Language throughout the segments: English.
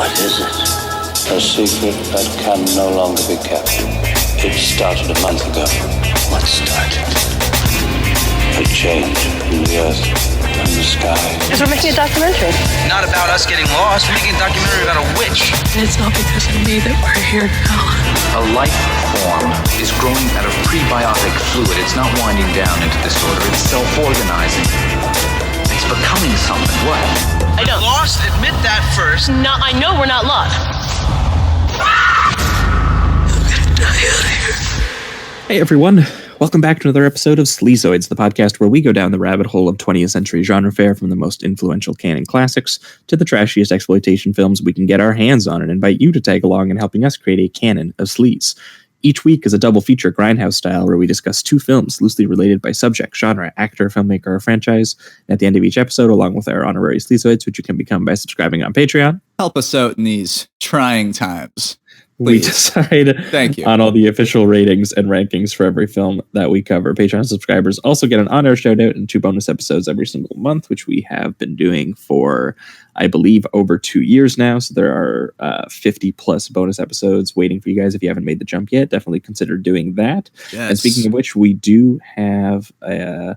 What is it? A secret that can no longer be kept. It started a month ago. What started? A change in the earth and the sky. Because we're making a documentary. Not about us getting lost. We're making a documentary about a witch. And it's not because of me that we're here now. A life form is growing out of prebiotic fluid. It's not winding down into disorder. It's self-organizing. It's becoming something. What? I don't. Lost? Admit that first. No, I know we're not lost. Hey everyone, welcome back to another episode of Sleazoids, the podcast where we go down the rabbit hole of 20th century genre fare from the most influential canon classics to the trashiest exploitation films we can get our hands on and invite you to tag along in helping us create a canon of sleaze. Each week is a double feature grindhouse style where we discuss two films loosely related by subject, genre, actor, filmmaker, or franchise. And at the end of each episode, along with our honorary Sleazoids, which you can become by subscribing on Patreon. Help us out in these trying times. We decide on all the official ratings and rankings for every film that we cover. Patreon subscribers also get an on-air shout out and 2 bonus episodes every single month, which we have been doing for, I believe, over 2 years now. So there are 50 plus bonus episodes waiting for you guys. If you haven't made the jump yet, definitely consider doing that. Yes. And speaking of which, we do have a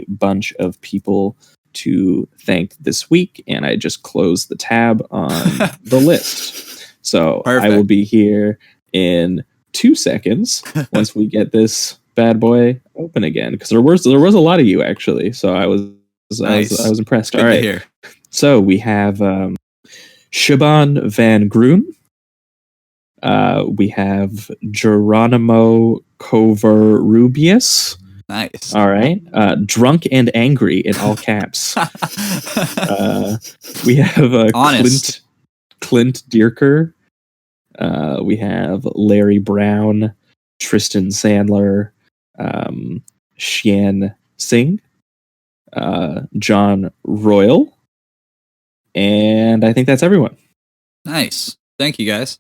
bunch of people to thank this week, and I just closed the tab on the list. So Perfect. I will be here in 2 seconds once we get this bad boy open again, because there was a lot of you actually. So I was impressed. All right, so we have Shaban Van Groen. We have Geronimo Covarrubias. Nice. All right. Drunk and Angry in all caps. We have Clint Dierker. We have Larry Brown, Tristan Sandler, Xian Singh, John Royal, and I think that's everyone. Nice. Thank you, guys.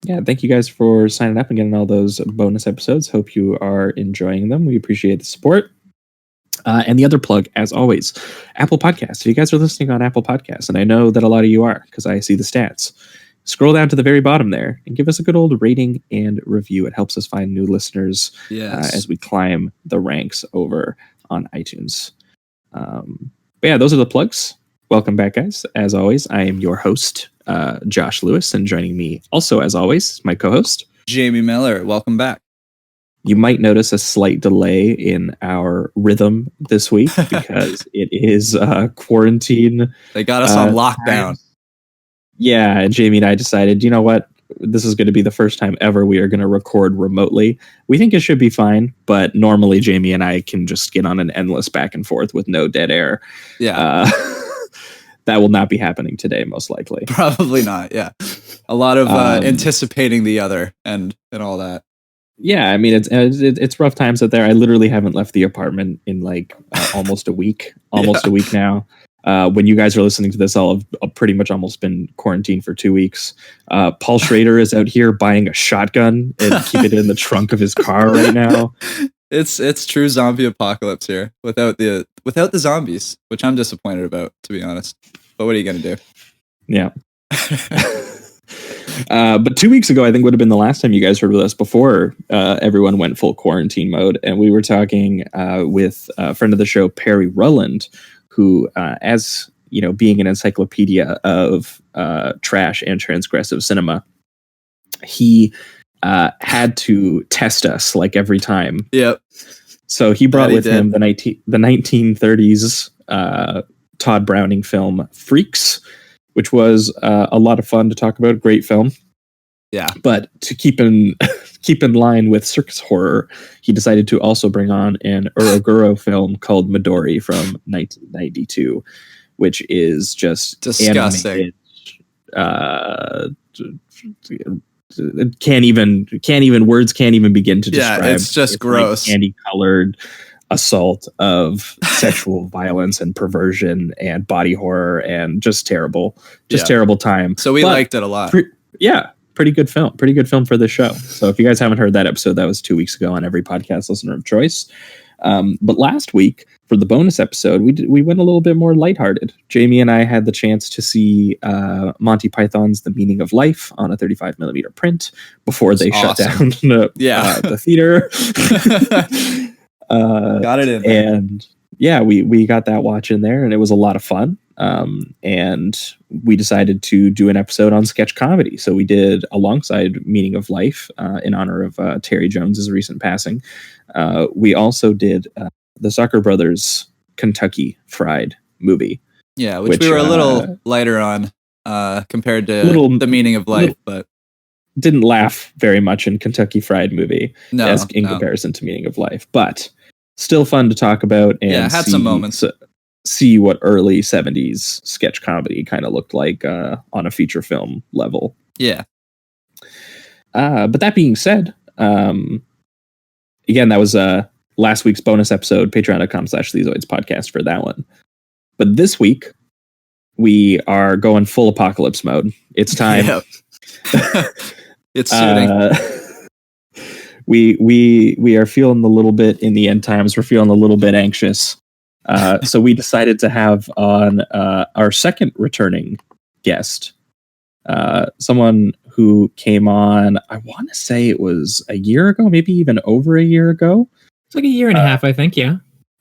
Yeah, thank you guys for signing up and getting all those bonus episodes. Hope you are enjoying them. We appreciate the support. And the other plug, as always, Apple Podcasts. If you guys are listening on Apple Podcasts, and I know that a lot of you are because I see the stats, scroll down to the very bottom there and give us a good old rating and review. It helps us find new listeners as we climb the ranks over on iTunes. But yeah, those are the plugs. Welcome back, guys. As always, I am your host, Josh Lewis, and joining me also, as always, my co-host, Jamie Miller. Welcome back. You might notice a slight delay in our rhythm this week because it is quarantine. They got us on lockdown. Yeah, and Jamie and I decided, you know what? This is going to be the first time ever we are going to record remotely. We think it should be fine, but normally Jamie and I can just get on an endless back and forth with no dead air. Yeah. That will not be happening today, most likely. Probably not, yeah. A lot of anticipating the other and all that. Yeah, I mean, it's rough times out there. I literally haven't left the apartment in like almost a week. A week now. When you guys are listening to this, I'll have pretty much almost been quarantined for 2 weeks. Paul Schrader is out here buying a shotgun and keeping it in the trunk of his car right now. It's true zombie apocalypse here without the zombies, which I'm disappointed about, to be honest. But what are you gonna do? Yeah. But 2 weeks ago, I think would have been the last time you guys heard with us before everyone went full quarantine mode, and we were talking with a friend of the show, Perry Rulland, who, as you know, being an encyclopedia of trash and transgressive cinema, he had to test us like every time. Yep. So he brought with him the 1930s Todd Browning film Freaks, which was a lot of fun to talk about. Great film. Yeah. But to keep in line with circus horror, he decided to also bring on an Uroguro film called Midori from 1992, which is just disgusting. Words can't even begin to describe. Yeah, it's just gross. Like candy-colored assault of sexual violence and perversion and body horror and just terrible time. So we liked it a lot. Pretty good film for the show. So if you guys haven't heard that episode, that was 2 weeks ago on every podcast listener of choice. But last week for the bonus episode, we went a little bit more lighthearted. Jamie and I had the chance to see Monty Python's The Meaning of Life on a 35mm print before they shut down the theater. Got it in there. And yeah, we got that watch in there, and it was a lot of fun. And we decided to do an episode on sketch comedy. So we did alongside Meaning of Life in honor of Terry Jones's recent passing. We also did the Zucker Brothers Kentucky Fried movie. Yeah, which we were a little lighter on compared to The Meaning of Life, but didn't laugh very much in Kentucky Fried movie in comparison to Meaning of Life, but still fun to talk about and had some moments. See what early 70s sketch comedy kind of looked like on a feature film level. Yeah. But that being said, again, that was last week's bonus episode, patreon.com/Sleazoids podcast for that one. But this week, we are going full apocalypse mode. It's time. It's suiting. We are feeling a little bit in the end times. We're feeling a little bit anxious. So we decided to have on our second returning guest, someone who came on, I want to say it was a year ago, maybe even over a year ago. It's like a year and a half, I think. Yeah.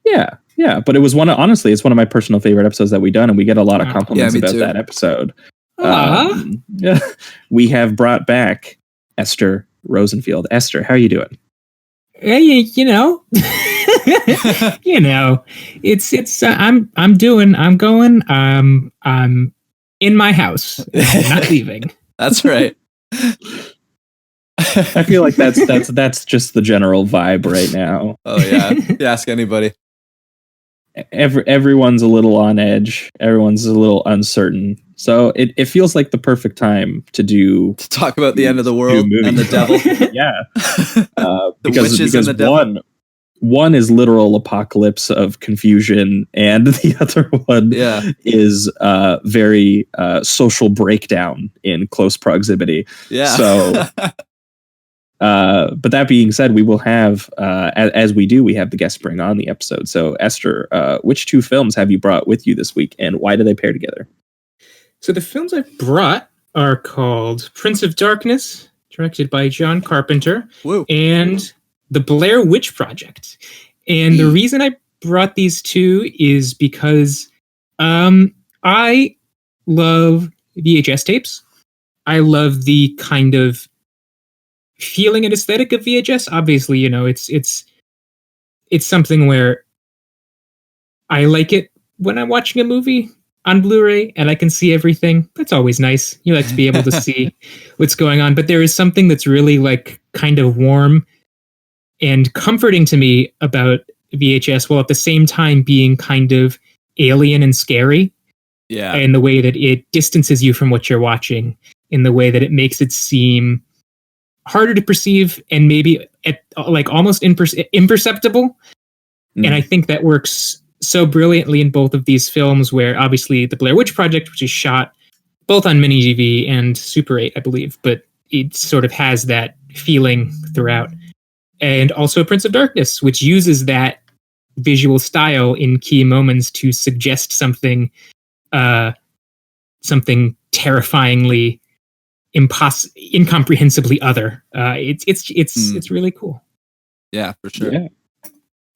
Yeah. But it was honestly, it's one of my personal favorite episodes that we've done, and we get a lot of compliments about that episode. We have brought back Esther Rosenfield. Esther, how are you doing? Hey, you know, I'm in my house. I'm not leaving. That's right. I feel like that's just the general vibe right now. Oh yeah. You ask anybody. Everyone's a little on edge. Everyone's a little uncertain. So it feels like the perfect time to talk about the end of the world and the devil. Yeah. Because the devil. One is literal apocalypse of confusion, and the other one is very social breakdown in close proximity. Yeah. So, but that being said, we will have, as we do, we have the guest bring on the episode. So, Esther, which two films have you brought with you this week, and why do they pair together? So the films I brought are called Prince of Darkness, directed by John Carpenter, and The Blair Witch Project. And the reason I brought these two is because I love VHS tapes. I love the kind of feeling and aesthetic of VHS. Obviously, you know, it's something where I like it when I'm watching a movie on Blu-ray and I can see everything. That's always nice. You like to be able to see what's going on. But there is something that's really like kind of warm and comforting to me about VHS, while at the same time being kind of alien and scary. Yeah. In the way that it distances you from what you're watching, in the way that it makes it seem harder to perceive and maybe like almost imperceptible. And I think that works so brilliantly in both of these films, where obviously the Blair Witch Project, which is shot both on mini DV and Super 8, I believe, but it sort of has that feeling throughout. And also Prince of Darkness, which uses that visual style in key moments to suggest something terrifyingly, incomprehensibly other. It's really cool. Yeah, for sure.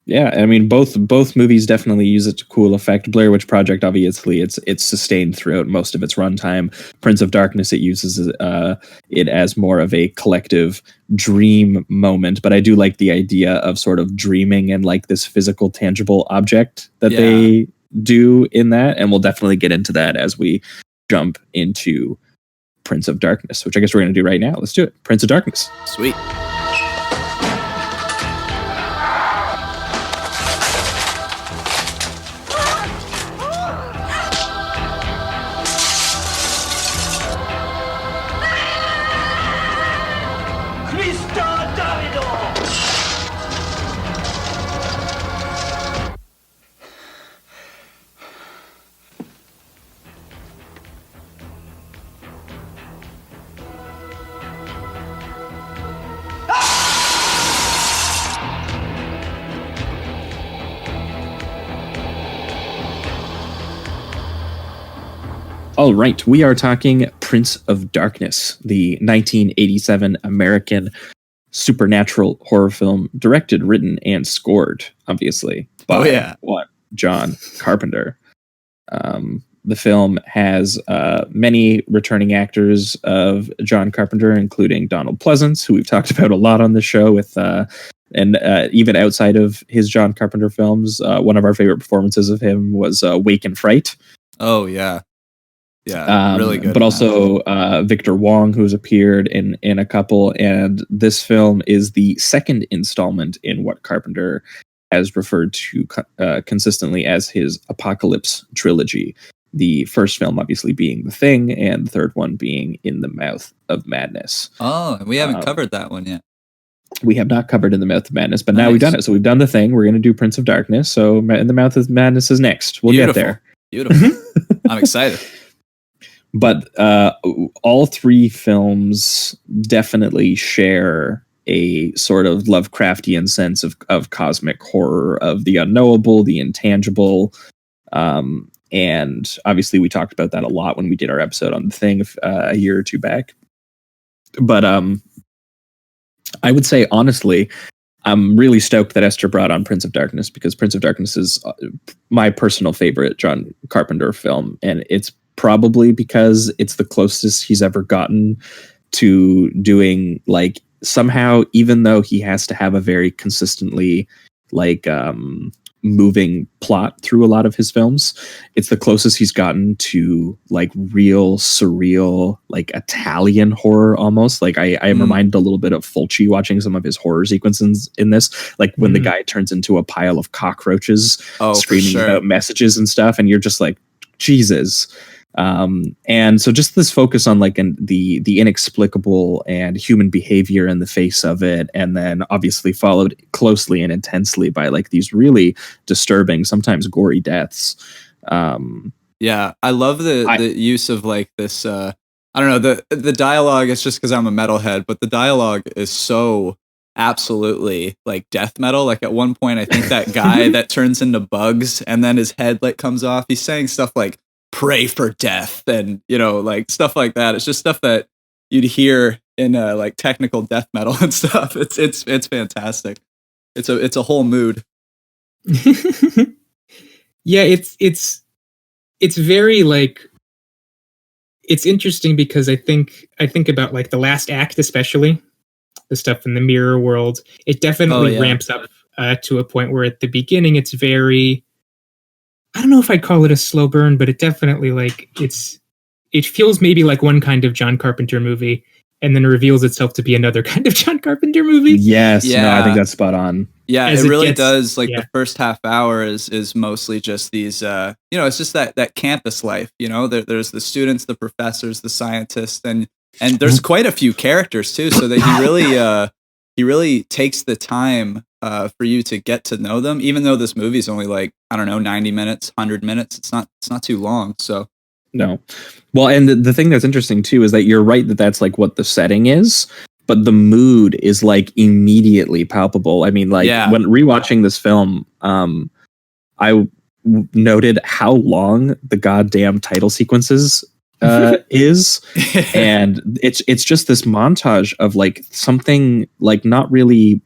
Yeah, I mean, both movies definitely use it to cool effect. Blair Witch Project, obviously, it's sustained throughout most of its runtime. Prince of Darkness, it uses it as more of a collective dream moment. But I do like the idea of sort of dreaming and like this physical, tangible object that they do in that. And we'll definitely get into that as we jump into Prince of Darkness, which I guess we're going to do right now. Let's do it. Prince of Darkness. Sweet. All right, we are talking Prince of Darkness, the 1987 American supernatural horror film, directed, written, and scored, obviously, by John Carpenter. The film has many returning actors of John Carpenter, including Donald Pleasance, who we've talked about a lot on the show, and even outside of his John Carpenter films. One of our favorite performances of him was Wake and Fright. Oh, yeah. Yeah, really good. But also Victor Wong, who's appeared in a couple. And this film is the second installment in what Carpenter has referred to consistently as his Apocalypse trilogy. The first film obviously being The Thing, and the third one being In the Mouth of Madness. Oh, we haven't covered that one yet. We have not covered In the Mouth of Madness, but now we've done it. So we've done The Thing. We're going to do Prince of Darkness. So In the Mouth of Madness is next. We'll get there. Beautiful. I'm excited. But all three films definitely share a sort of Lovecraftian sense of cosmic horror, of the unknowable, the intangible. And obviously we talked about that a lot when we did our episode on The Thing a year or two back. But I would say, honestly, I'm really stoked that Esther brought on Prince of Darkness, because Prince of Darkness is my personal favorite John Carpenter film. And it's probably because it's the closest he's ever gotten to doing, like, somehow, even though he has to have a very consistently, like, moving plot through a lot of his films, it's the closest he's gotten to, like, real surreal, like, Italian horror almost. Like I am reminded a little bit of Fulci watching some of his horror sequences in this, like when the guy turns into a pile of cockroaches screaming about messages and stuff, and you're just like, Jesus. And so just this focus on, like, the inexplicable and human behavior in the face of it, and then obviously followed closely and intensely by, like, these really disturbing, sometimes gory deaths. Yeah, I love the use of, like, this I don't know, the dialogue. It's just because I'm a metalhead, but the dialogue is so absolutely, like, death metal. Like, at one point I think that guy that turns into bugs and then his head, like, comes off, he's saying stuff like pray for death, and, you know, like, stuff like that. It's just stuff that you'd hear in like technical death metal and stuff. It's fantastic. It's a whole mood. Yeah, it's very, like, it's interesting because I think about, like, the last act, especially the stuff in the mirror world. It definitely ramps up to a point where at the beginning it's very, I don't know if I'd call it a slow burn, but it definitely, like, it feels maybe like one kind of John Carpenter movie, and then reveals itself to be another kind of John Carpenter movie. Yes, yeah. No, I think that's spot on. Yeah, it really does. Like, the first half hour is mostly just these, it's just that campus life. You know, there's the students, the professors, the scientists, and there's quite a few characters too. So that he really takes the time for you to get to know them, even though this movie is only, like, I don't know, 90 minutes, 100 minutes. It's not too long. So no. Well, and the thing that's interesting too is that you're right that that's, like, what the setting is, but the mood is, like, immediately palpable. I mean, like, when rewatching this film, I noted how long the goddamn title sequences is, and it's just this montage of, like, something, like, not really,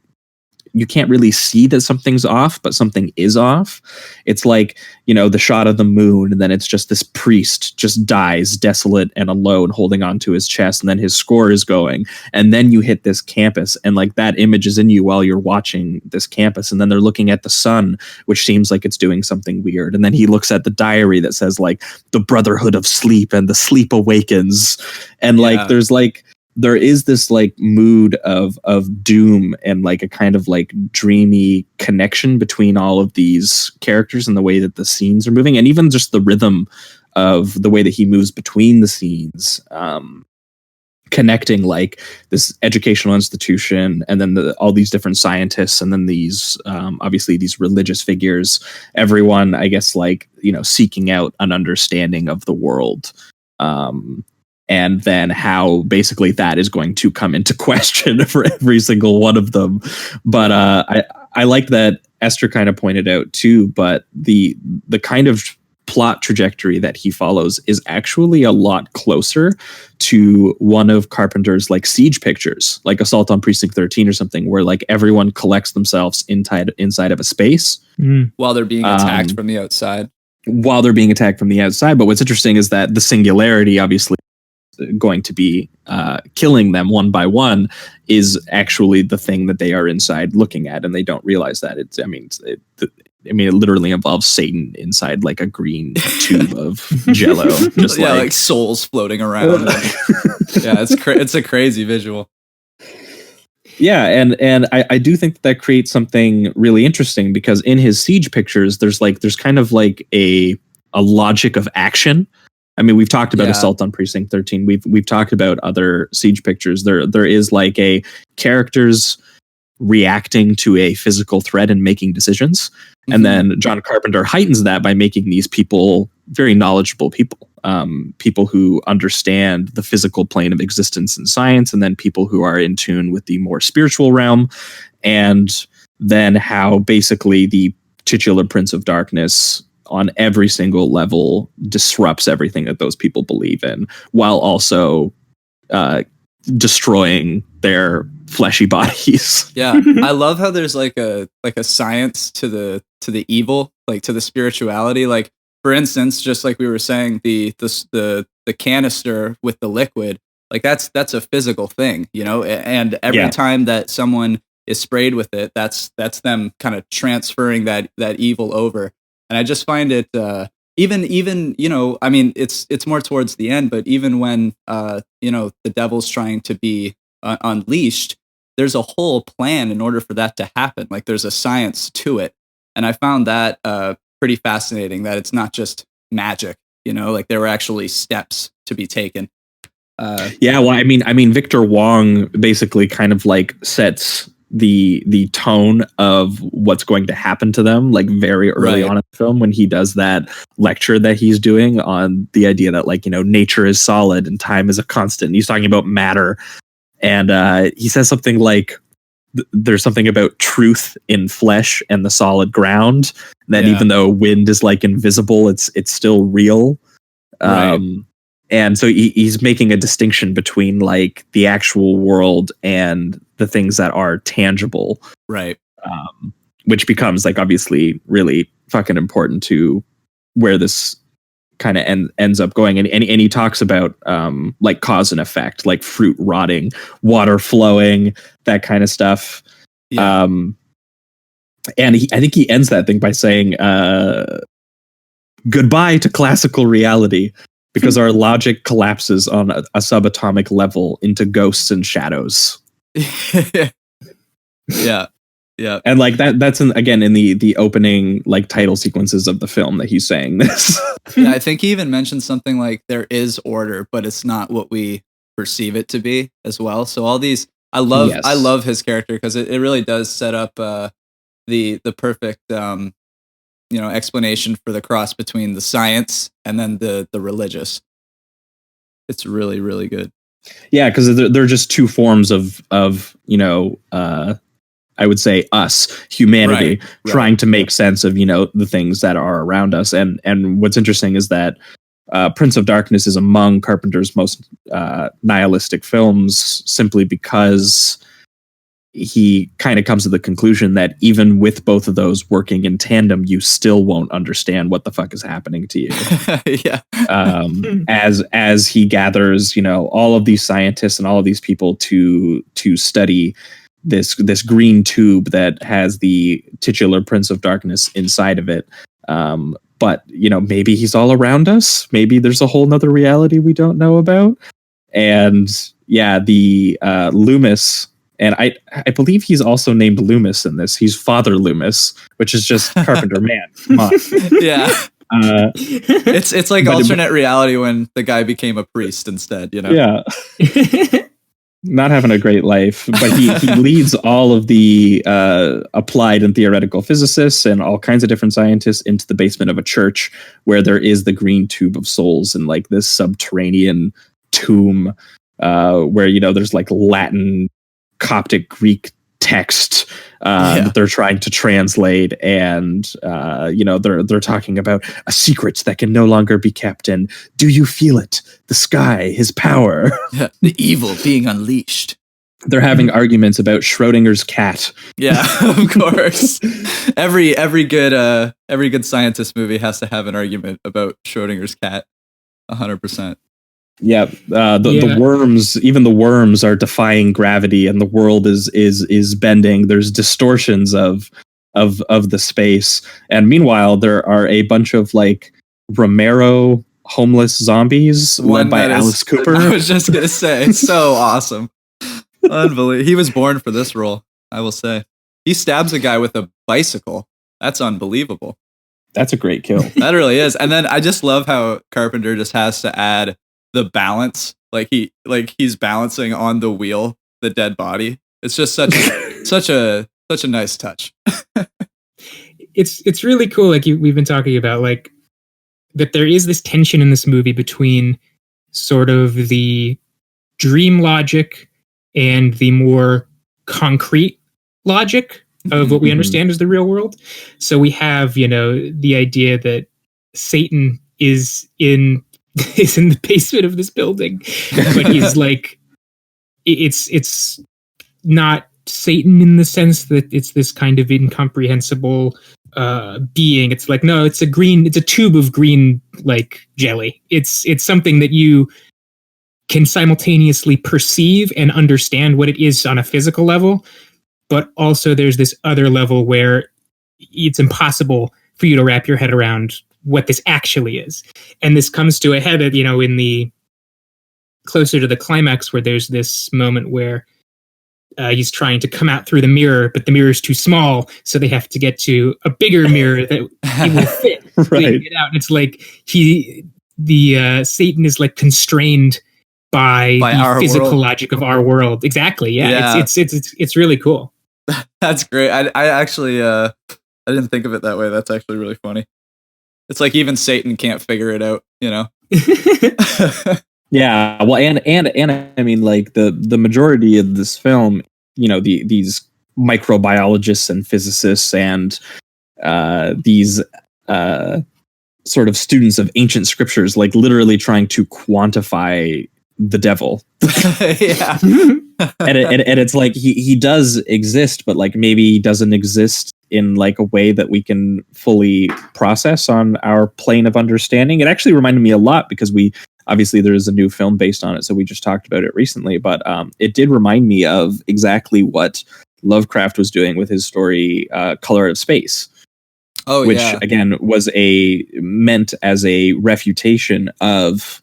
you can't really see that something's off, but something is off. It's like, you know, the shot of the moon, and then it's just this priest just dies desolate and alone holding onto his chest, and then his score is going, and then you hit this campus, and, like, that image is in you while you're watching this campus, and then they're looking at the sun, which seems like it's doing something weird, and then he looks at the diary that says, like, the Brotherhood of Sleep, and the sleep awakens, and like there is this, like, mood of doom and, like, a kind of, like, dreamy connection between all of these characters and the way that the scenes are moving, and even just the rhythm of the way that he moves between the scenes, connecting, like, this educational institution, and then all these different scientists, and then these obviously these religious figures, everyone, I guess, like, you know, seeking out an understanding of the world. And then how basically that is going to come into question for every single one of them. But I like that Esther kind of pointed out too, but the kind of plot trajectory that he follows is actually a lot closer to one of Carpenter's like siege pictures, like Assault on Precinct 13 or something, where like everyone collects themselves inside of a space while they're being attacked from the outside. But what's interesting is that the singularity, obviously going to be killing them one by one, is actually the thing that they are inside looking at, and they don't realize that. It literally involves Satan inside like a green tube of jello, just like souls floating around. It's a crazy visual. Yeah, and I do think that creates something really interesting, because in his siege pictures, there's kind of like a logic of action. I mean, we've talked about Assault on Precinct 13. We've talked about other siege pictures. There is like a characters reacting to a physical threat and making decisions. And then John Carpenter heightens that by making these people very knowledgeable people, people who understand the physical plane of existence and science, and then people who are in tune with the more spiritual realm. And then how basically the titular Prince of Darkness on every single level disrupts everything that those people believe in, while also destroying their fleshy bodies. Yeah, I love how there's like a science to the evil, like to the spirituality. Like, for instance, just like we were saying, the canister with the liquid, like that's a physical thing, you know. And every time that someone is sprayed with it, that's them kind of transferring that evil over. And I just find it even you know, I mean, it's more towards the end, but even when you know, the devil's trying to be unleashed, there's a whole plan in order for that to happen. Like, there's a science to it, and I found that pretty fascinating. That it's not just magic, you know, like there were actually steps to be taken. Well, I mean, Victor Wong basically kind of like sets the tone of what's going to happen to them, like very early on in the film, when he does that lecture that he's doing on the idea that, like, you know, nature is solid and time is a constant. And he's talking about matter, and he says something like there's something about truth in flesh and the solid ground, that even though wind is like invisible, it's still real. And so he's making a distinction between like the actual world and the things that are tangible, right? Which becomes like obviously really fucking important to where this kind of ends up going. And he talks about like cause and effect, like fruit rotting, water flowing, that kind of stuff. And I think he ends that thing by saying goodbye to classical reality, because our logic collapses on a subatomic level into ghosts and shadows. Yeah. And like that's again in the opening like title sequences of the film that he's saying this. Yeah, I think he even mentioned something like there is order, but it's not what we perceive it to be as well. So all these, I love his character, because it really does set up the perfect you know, explanation for the cross between the science and then the religious. It's really, really good. Yeah, because they're just two forms of you know, I would say us, humanity, trying to make sense of, you know, the things that are around us. And what's interesting is that Prince of Darkness is among Carpenter's most nihilistic films, simply because he kind of comes to the conclusion that even with both of those working in tandem, you still won't understand what the fuck is happening to you. As he gathers, you know, all of these scientists and all of these people to study this green tube that has the titular Prince of Darkness inside of it. But, you know, maybe he's all around us. Maybe there's a whole nother reality we don't know about. And yeah, the Loomis, and I believe he's also named Loomis in this. He's Father Loomis, which is just Carpenter, man. Come on. Yeah. It's like alternate reality when the guy became a priest instead, you know? Yeah. Not having a great life, but he leads all of the applied and theoretical physicists and all kinds of different scientists into the basement of a church where there is the green tube of souls and like this subterranean tomb where, you know, there's like Latin, Coptic, Greek text that they're trying to translate, and they're talking about a secret that can no longer be kept, and do you feel it? The sky, his power. The evil being unleashed. They're having arguments about Schrodinger's cat. Yeah, of course. Every good scientist movie has to have an argument about Schrodinger's cat. 100%. Yeah, the worms, even the worms are defying gravity, and the world is bending. There's distortions of the space, and meanwhile there are a bunch of like Romero homeless zombies led by Alice Cooper. I was just gonna say, so awesome. Unbelievable. He was born for this role, I will say. He stabs a guy with a bicycle. That's unbelievable. That's a great kill. That really is. And then I just love how Carpenter just has to add the balance. Like he's balancing on the wheel, the dead body. It's just such a nice touch. It's really cool. Like we've been talking about, like that there is this tension in this movie between sort of the dream logic and the more concrete logic of what we understand as the real world. So we have, the idea that Satan is in the basement of this building, but he's like, it's not Satan in the sense that it's this kind of incomprehensible being. It's like, no, it's a tube of green like jelly. It's something that you can simultaneously perceive and understand what it is on a physical level, but also there's this other level where it's impossible for you to wrap your head around what this actually is. And this comes to a head at, in the closer to the climax, where there's this moment where he's trying to come out through the mirror, but the mirror is too small, so they have to get to a bigger mirror that he will fit. Right. Get out. And it's like Satan is like constrained by the physical world. Logic of our world. Exactly. Yeah. It's really cool. That's great. I actually I didn't think of it that way. That's actually really funny. It's like even Satan can't figure it out, Yeah. Well, and I mean, like the majority of this film, these microbiologists and physicists and these sort of students of ancient scriptures, like literally trying to quantify the devil. Yeah. and it's like he does exist, but like maybe he doesn't exist in like a way that we can fully process on our plane of understanding. It actually reminded me a lot, because obviously there is a new film based on it, so we just talked about it recently, but it did remind me of exactly what Lovecraft was doing with his story Color of Space. Which again was meant as a refutation of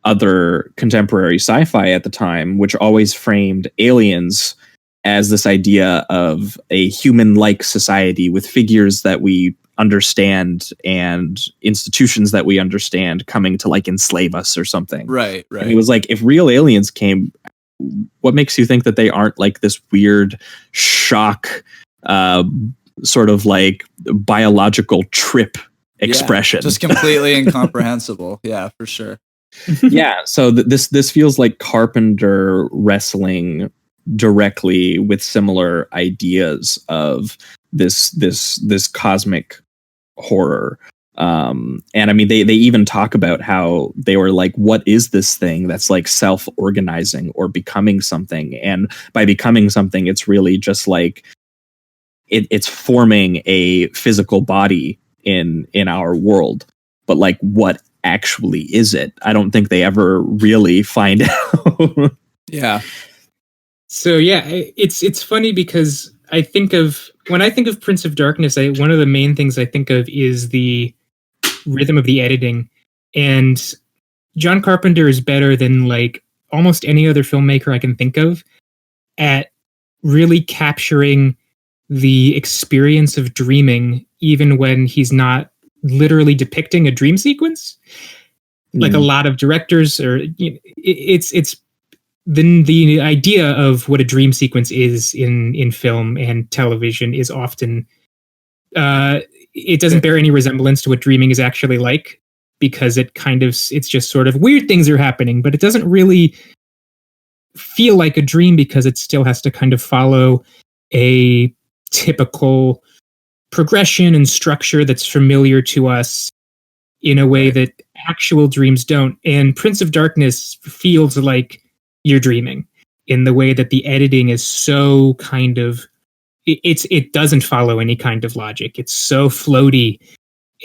other contemporary sci-fi at the time, which always framed aliens as this idea of a human-like society with figures that we understand and institutions that we understand coming to like enslave us or something. Right. And he was like, if real aliens came, what makes you think that they aren't like this weird shock, sort of like biological trip expression? Just completely incomprehensible. Yeah, for sure. Yeah, so this feels like Carpenter wrestling directly with similar ideas of this cosmic horror. And I mean, they even talk about how they were like, what is this thing that's like self-organizing or becoming something? And by becoming something, it's really just like it's forming a physical body in our world. But like, what actually is it? I don't think they ever really find out. Yeah. So yeah, it's funny because when I think of Prince of Darkness, one of the main things I think of is the rhythm of the editing. And John Carpenter is better than like almost any other filmmaker I can think of at really capturing the experience of dreaming, even when he's not literally depicting a dream sequence. Like a lot of directors, or it's the idea of what a dream sequence is in film and television is often it doesn't bear any resemblance to what dreaming is actually like, because it's just sort of weird things are happening, but it doesn't really feel like a dream because it still has to kind of follow a typical progression and structure that's familiar to us in a way that actual dreams don't. And Prince of Darkness feels like you're dreaming in the way that the editing is so kind of, it doesn't follow any kind of logic. It's so floaty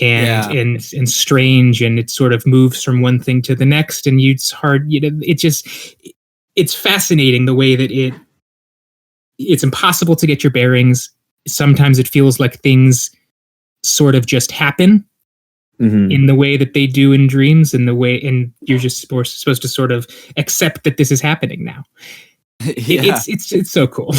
and strange, and it sort of moves from one thing to the next, and it's hard, it's fascinating the way that it's impossible to get your bearings. Sometimes it feels like things sort of just happen in the way that they do in dreams, and you're just supposed to sort of accept that this is happening now. It's so cool.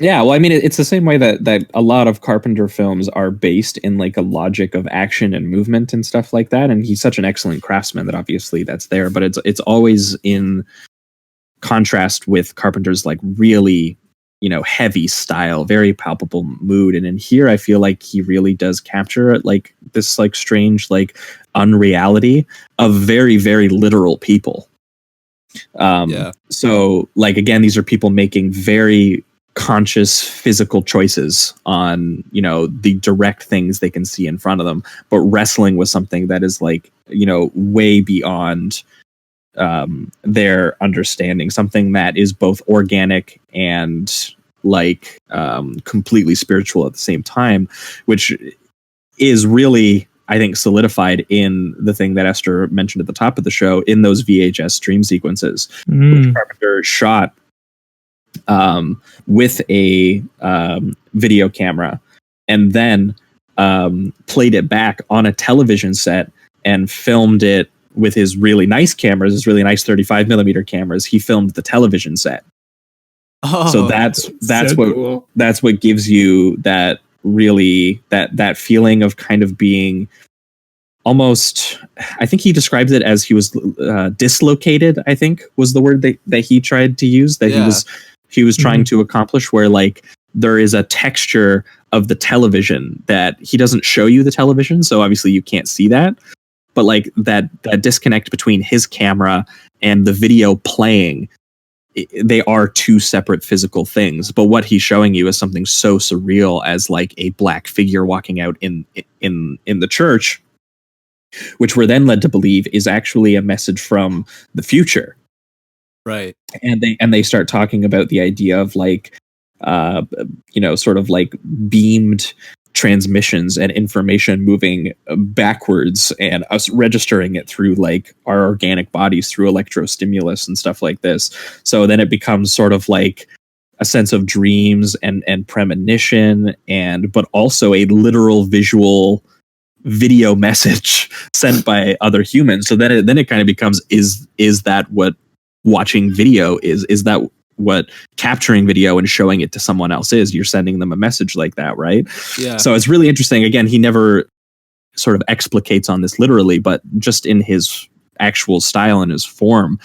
Yeah, well, I mean, it's the same way that a lot of Carpenter films are based in like a logic of action and movement and stuff like that. And he's such an excellent craftsman that obviously that's there, but it's always in contrast with Carpenter's like really, heavy style, very palpable mood. And in here, I feel like he really does capture like this like strange like unreality of very, very literal people. So like, again, these are people making very conscious physical choices on, the direct things they can see in front of them, but wrestling with something that is like, way beyond their understanding, something that is both organic and like completely spiritual at the same time, which is really, I think, solidified in the thing that Esther mentioned at the top of the show, in those VHS dream sequences, which Carpenter shot with a video camera, and then played it back on a television set and filmed it with his really nice cameras, his really nice 35 millimeter cameras. He filmed the television set. So that's so what cool. That's what gives you that really that feeling of kind of being almost, I think he describes it as he was dislocated, I think was the word that he tried to use, that he was trying to accomplish, where like there is a texture of the television that he doesn't show you the television, so obviously you can't see that, but like that disconnect between his camera and the video playing, they are two separate physical things. But what he's showing you is something so surreal as like a black figure walking out in the church, which we're then led to believe is actually a message from the future. Right. And they start talking about the idea of like, sort of like beamed transmissions and information moving backwards and us registering it through like our organic bodies through electrostimulus and stuff like this. So then it becomes sort of like a sense of dreams and premonition, but also a literal visual video message sent by other humans. So then it kind of becomes, is that what watching video is that what capturing video and showing it to someone else is? You're sending them a message like that, right? Yeah. So it's really interesting. Again, he never sort of explicates on this literally, but just in his actual style and his form,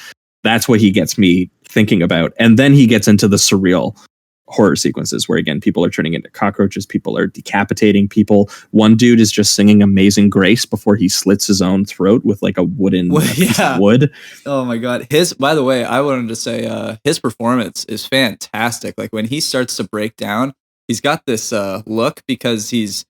that's what he gets me thinking about. And then he gets into the surreal horror sequences where, again, people are turning into cockroaches, people are decapitating people. One dude is just singing Amazing Grace before he slits his own throat with like a wooden piece of wood. Oh my god. By the way, I wanted to say his performance is fantastic. Like when he starts to break down, he's got this look because he's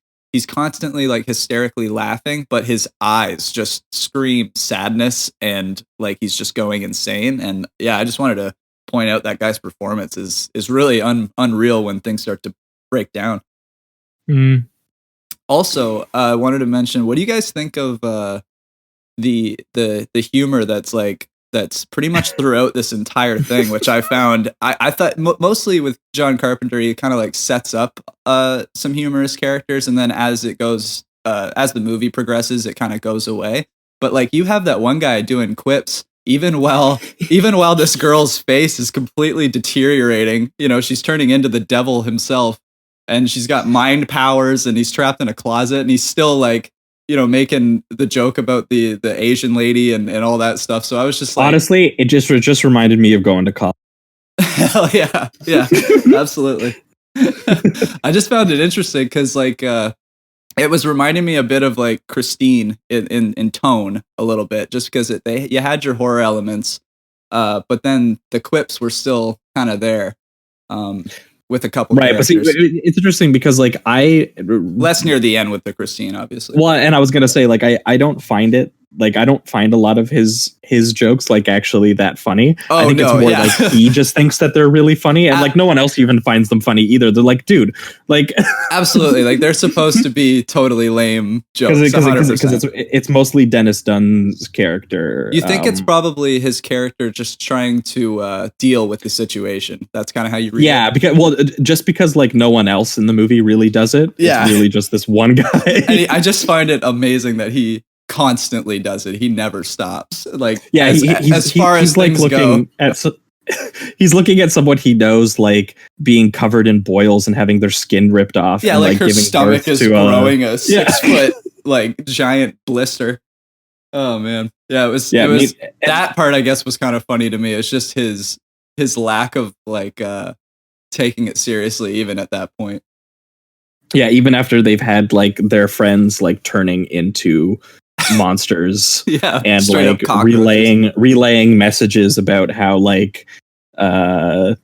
constantly like hysterically laughing, but his eyes just scream sadness and like he's just going insane. And yeah, I just wanted to point out that guy's performance is really unreal when things start to break down. Also, I wanted to mention, what do you guys think of the humor that's pretty much throughout this entire thing, which I found I thought mostly with John Carpenter, he kind of like sets up some humorous characters, and then as it goes as the movie progresses, it kind of goes away. But like you have that one guy doing quips even while this girl's face is completely deteriorating. She's turning into the devil himself, and she's got mind powers, and he's trapped in a closet, and he's still like, making the joke about the Asian lady and all that stuff. So I was just like, honestly, it just reminded me of going to college. Hell yeah, absolutely. I just found it interesting because like it was reminding me a bit of like Christine in tone a little bit, just because you had your horror elements, But then the quips were still kind of there. With a couple right, characters. But see, it's interesting because like less near the end with the Christine, obviously. Well, and I was gonna say like I don't find it like I don't find a lot of his jokes like actually that funny. I think it's more like he just thinks that they're really funny, and like no one else even finds them funny either. They're like, dude, like absolutely, like they're supposed to be totally lame jokes because it's mostly Dennis Dunn's character. You think it's probably his character just trying to deal with the situation. That's kind of how you read it. Because like no one else in the movie really does it. Yeah, it's really just this one guy. And I just find it amazing that he constantly does it. He never stops. Like as far as like looking go. He's looking at someone he knows like being covered in boils and having their skin ripped off. Yeah, and, like her stomach is growing a 6 foot like giant blister. Oh man, it was that part. I guess was kind of funny to me. It's just his lack of like taking it seriously, even at that point. Yeah, even after they've had like their friends like turning into monsters and like relaying messages about how like what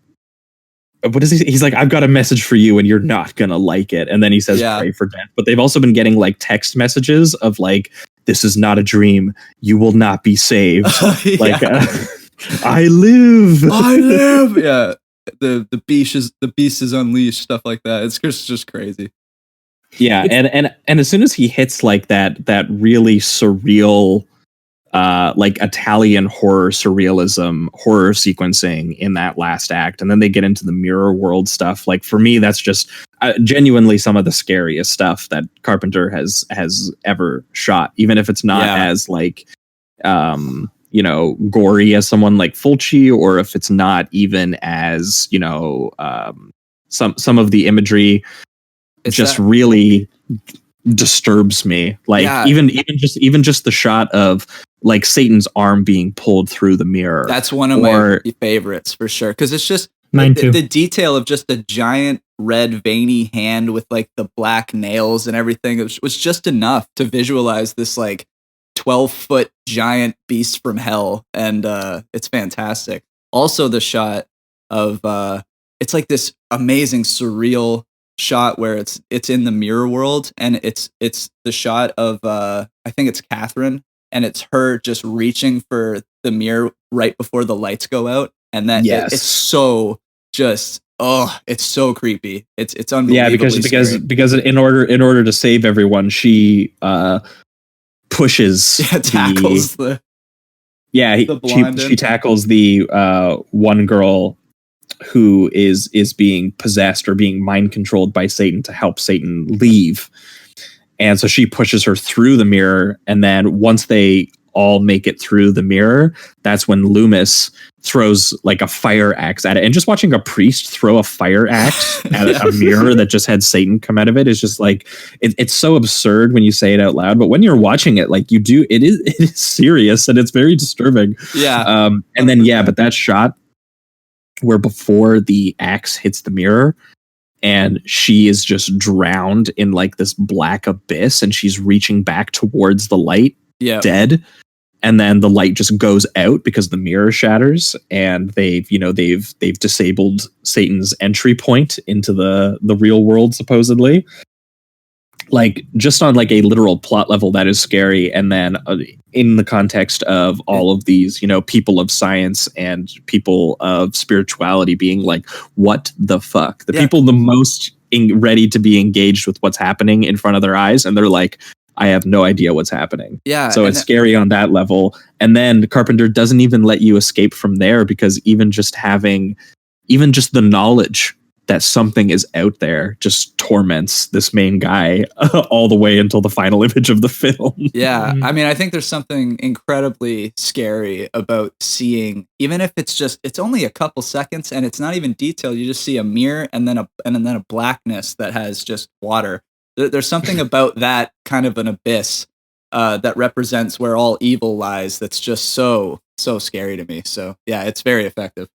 is he's like, I've got a message for you and you're not gonna like it, and then he says pray for death. But they've also been getting like text messages of like, this is not a dream, you will not be saved. Like I live the beast is unleashed, stuff like that. It's just crazy. Yeah, and as soon as he hits like that really surreal like Italian horror surrealism, horror sequencing in that last act, and then they get into the mirror world stuff. Like for me, that's just genuinely some of the scariest stuff that Carpenter has ever shot, even if it's not as like gory as someone like Fulci, or if it's not even as some of the imagery really disturbs me. Like even just the shot of like Satan's arm being pulled through the mirror. That's one of my favorites for sure, because it's just the detail of just a giant red veiny hand with like the black nails and everything. It was just enough to visualize this like 12-foot giant beast from hell, and it's fantastic. Also, the shot of it's like this amazing surreal shot where it's in the mirror world, and it's the shot of I think it's Catherine, and it's her just reaching for the mirror right before the lights go out, and then it's so just it's so creepy. It's unbelievable. Yeah, because in order to save everyone, she pushes tackles she tackles the one girl who is being possessed or being mind controlled by Satan to help Satan leave. And so she pushes her through the mirror, and then once they all make it through the mirror, that's when Loomis throws like a fire axe at it. And just watching a priest throw a fire axe at a mirror that just had Satan come out of it is just like it's so absurd when you say it out loud, but when you're watching it, like it is serious, and it's very disturbing. And then but that shot where before the axe hits the mirror and she is just drowned in like this black abyss, and she's reaching back towards the light, dead. And then the light just goes out because the mirror shatters, and they've disabled Satan's entry point into the real world, supposedly. Like just on like a literal plot level, that is scary. And then in the context of all of these, people of science and people of spirituality being like, what the fuck? The people the most ready to be engaged with what's happening in front of their eyes, and they're like, I have no idea what's happening. So it's scary on that level. And then Carpenter doesn't even let you escape from there, because even just the knowledge that something is out there just torments this main guy all the way until the final image of the film. I mean, I think there's something incredibly scary about seeing, even if it's only a couple seconds and it's not even detailed, you just see a mirror and then a blackness that has just water. There's something about that kind of an abyss that represents where all evil lies. That's just so scary to me. So yeah, it's very effective.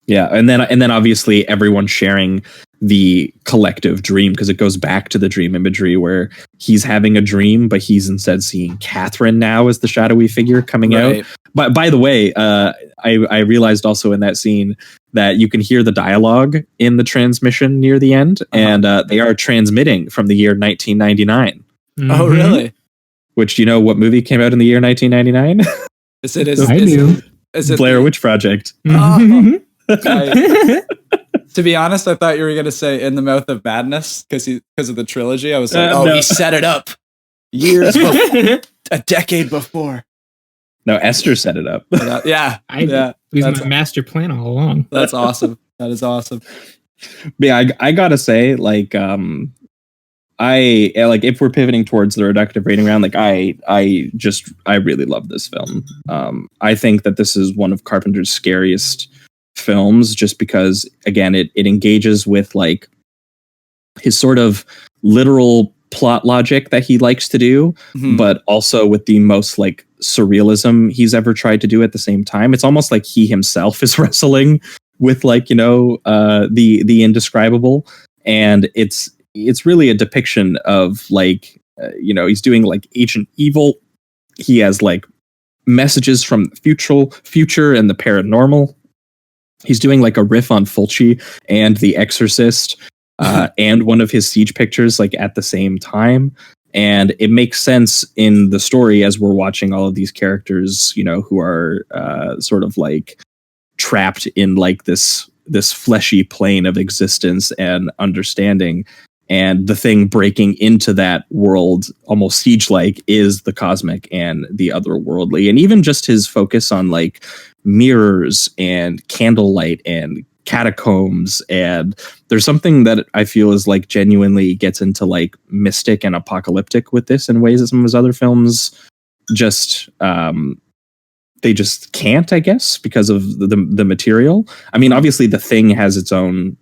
Yeah, and then obviously everyone sharing the collective dream, because it goes back to the dream imagery where he's having a dream, but he's instead seeing Catherine now as the shadowy figure coming out. But by the way, I realized also in that scene that you can hear the dialogue in the transmission near the end, and they are transmitting from the year 1999. Mm-hmm. Oh, really? Which, do you know what movie came out in the year 1999? Is it Blair Witch Project? Oh. To be honest, I thought you were going to say In the Mouth of Madness because of the trilogy. I was like, no. He set it up years before, a decade before. No, Esther set it up. It was my master plan all along. That's awesome. That is awesome. But yeah, I gotta say, like, if we're pivoting towards the reductive rating round, like I really love this film. I think that this is one of Carpenter's scariest films, just because, again, it engages with like his sort of literal plot logic that he likes to do, but also with the most like surrealism he's ever tried to do at the same time. It's almost like he himself is wrestling with, like, the indescribable, and it's really a depiction of like he's doing like Agent Evil. He has like messages from the future and the paranormal. He's doing like a riff on Fulci and The Exorcist, and one of his Siege pictures, like at the same time. And it makes sense in the story as we're watching all of these characters, who are sort of like trapped in like this fleshy plane of existence and understanding. And the thing breaking into that world, almost Siege-like, is the cosmic and the otherworldly. And even just his focus on like mirrors and candlelight and catacombs. And there's something that I feel is like genuinely gets into like mystic and apocalyptic with this in ways that some of his other films just they just can't, I guess, because of the material. I mean, obviously The Thing has its own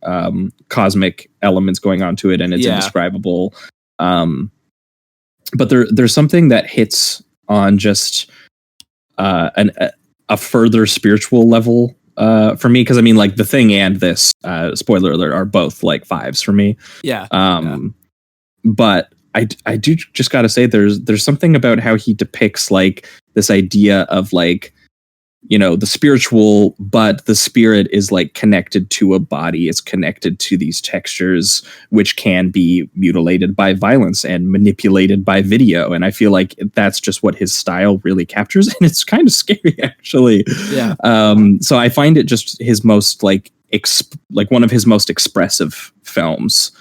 cosmic elements going on to it, and it's indescribable. But there's something that hits on just a further spiritual level for me, because I mean, like The Thing and this, spoiler alert, are both like fives for me. But I do just gotta say, there's something about how he depicts like this idea of like, the spiritual, but the spirit is like connected to a body. It's connected to these textures, which can be mutilated by violence and manipulated by video. And I feel like that's just what his style really captures. And it's kind of scary, actually. Yeah. So I find it just his most like one of his most expressive films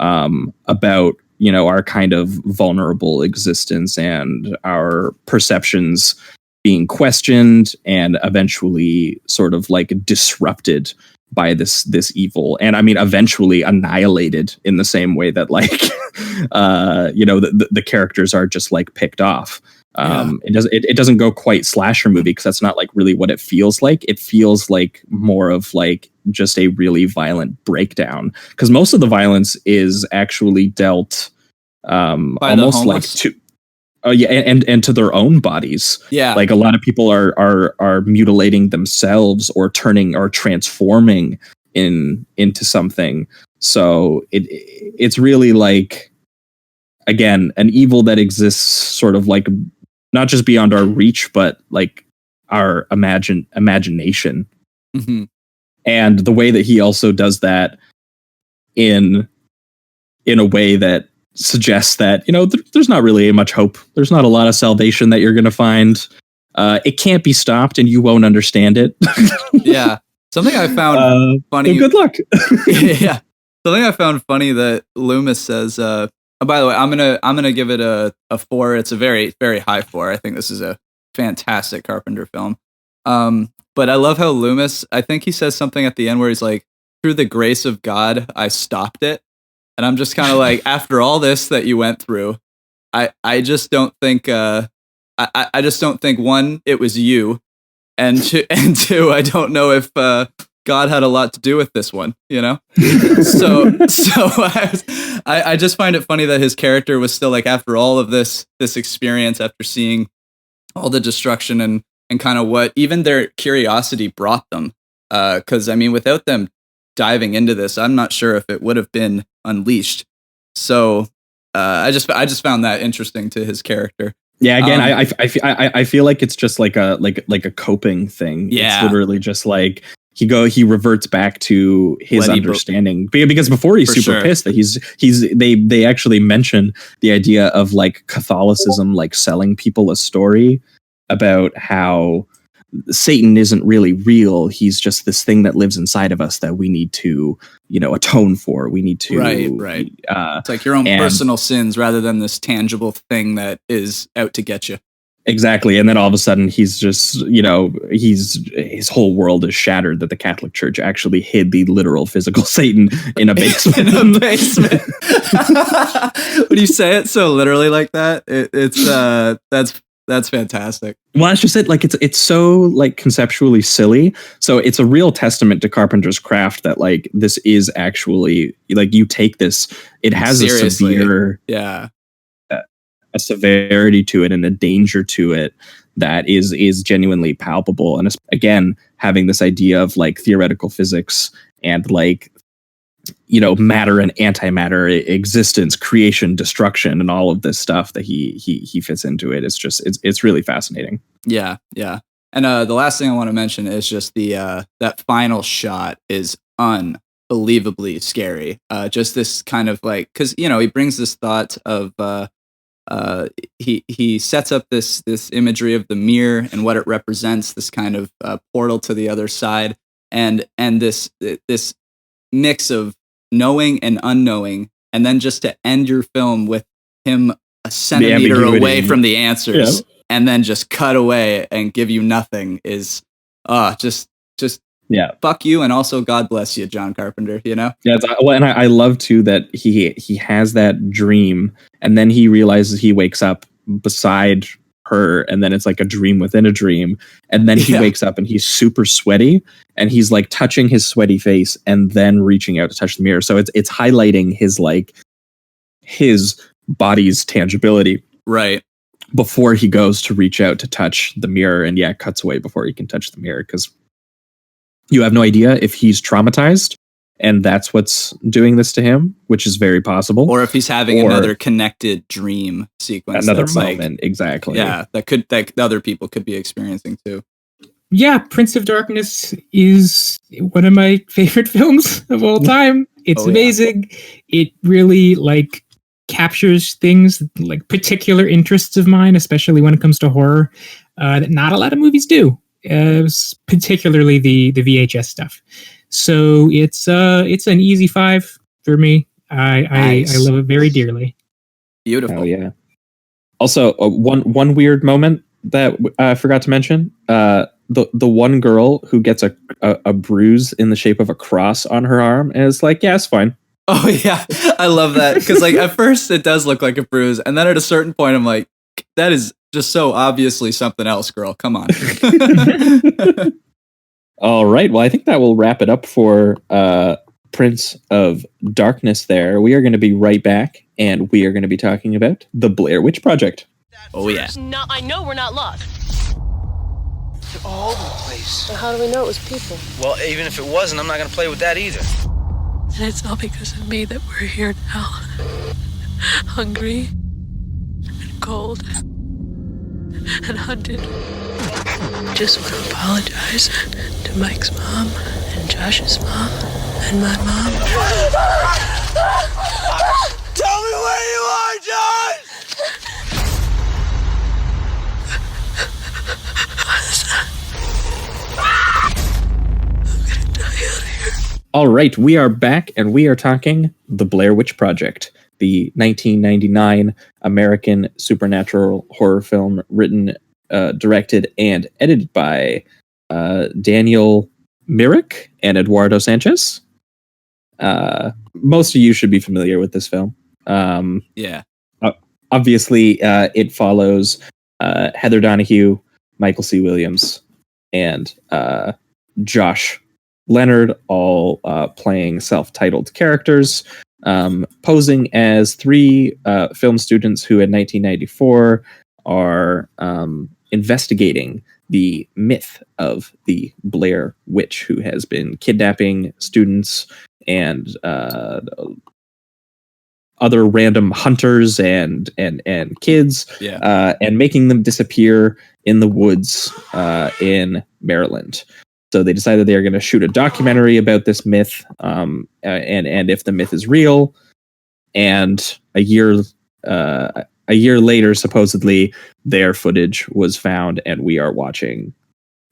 about, our kind of vulnerable existence and our perceptions being questioned and eventually sort of like disrupted by this evil. And I mean, eventually annihilated in the same way that like, the characters are just like picked off. It doesn't go quite slasher movie, because that's not like really what it feels like. It feels like more of like just a really violent breakdown, because most of the violence is actually dealt almost like to and to their own bodies. Like a lot of people are mutilating themselves or turning or transforming into something. So it's really like, again, an evil that exists sort of like not just beyond our reach, but like our imagination. And the way that he also does that in a way that suggests that, there's not really much hope. There's not a lot of salvation that you're going to find. It can't be stopped, and you won't understand it. Something I found funny. Well, good luck. Something I found funny that Loomis says. By the way, I'm gonna give it a 4. It's a very, very high 4. I think this is a fantastic Carpenter film. But I love how Loomis, I think he says something at the end where he's like, "Through the grace of God, I stopped it." And I'm just kind of like, after all this that you went through, I just don't think I just don't think, one, it was you, and two, I don't know if God had a lot to do with this one, So I just find it funny that his character was still like, after all of this experience, after seeing all the destruction and kind of what even their curiosity brought them, because I mean, without them diving into this, I'm not sure if it would have been unleashed. So I just found that interesting to his character. Yeah, again, I feel like it's just like a coping thing. Yeah. It's literally just like he reverts back to his understanding because before he's super pissed that they actually mention the idea of like Catholicism like selling people a story about how Satan isn't really real. He's just this thing that lives inside of us that we need to, atone for. We need to right. It's like your own personal sins rather than this tangible thing that is out to get you. Exactly. And then all of a sudden he's just, his whole world is shattered that the Catholic Church actually hid the literal physical Satan in a basement. In a basement. When you say it so literally like that, that's fantastic. Well, that's just it. Like it's so like conceptually silly. So it's a real testament to Carpenter's craft that like this is actually like you take this, it has seriously. A severe, a severity to it and a danger to it that is genuinely palpable. And again, having this idea of like theoretical physics and like, matter and antimatter existence, creation, destruction, and all of this stuff that he fits into it. It's really fascinating. Yeah. And the last thing I want to mention is just the that final shot is unbelievably scary. Just this kind of like, because he brings this thought of he sets up this imagery of the mirror and what it represents, this kind of portal to the other side, and this mix of knowing and unknowing, and then just to end your film with him a centimeter away from the answers, and then just cut away and give you nothing is just fuck you, and also God bless you, John Carpenter. Yeah, and I love too that he has that dream, and then he realizes he wakes up beside her, and then it's like a dream within a dream, and then he wakes up and he's super sweaty, and he's like touching his sweaty face and then reaching out to touch the mirror. So it's highlighting his body's tangibility right before he goes to reach out to touch the mirror, and cuts away before he can touch the mirror, because you have no idea if he's traumatized and that's what's doing this to him, which is very possible, or if he's having another connected dream sequence, another moment, exactly. Yeah, that other people could be experiencing too. Yeah, Prince of Darkness is one of my favorite films of all time. It's amazing. It really like captures things like particular interests of mine, especially when it comes to horror, that not a lot of movies do. Particularly the VHS stuff. So it's an easy 5 for me. I love it very dearly. Beautiful. Oh yeah. Also, one weird moment that I forgot to mention. The one girl who gets a bruise in the shape of a cross on her arm, and it's like, yeah, it's fine. Oh yeah, I love that, because like at first it does look like a bruise, and then at a certain point I'm like, that is just so obviously something else, girl. Come on. All right. Well, I think that will wrap it up for Prince of Darkness there. We are going to be right back, and we are going to be talking about the Blair Witch Project. Oh, yeah. I know we're not lost. They're all over the place. Well, how do we know it was people? Well, even if it wasn't, I'm not going to play with that either. And it's all because of me that we're here now. Hungry and cold and hunted. Just want to apologize to Mike's mom and Josh's mom and my mom. Tell me where you are, John! I'm gonna die out here. All right, we are back, and we are talking The Blair Witch Project, the 1999 American supernatural horror film written, directed, and edited by Daniel Myrick and Eduardo Sanchez. Most of you should be familiar with this film. Obviously, it follows Heather Donahue, Michael C. Williams, and Josh Leonard, all playing self-titled characters, posing as 3 film students who in 1994 are investigating the myth of the Blair Witch, who has been kidnapping students and other random hunters and kids, and making them disappear in the woods in Maryland. So they decided they are going to shoot a documentary about this myth, and if the myth is real. And a year later, supposedly, their footage was found, and we are watching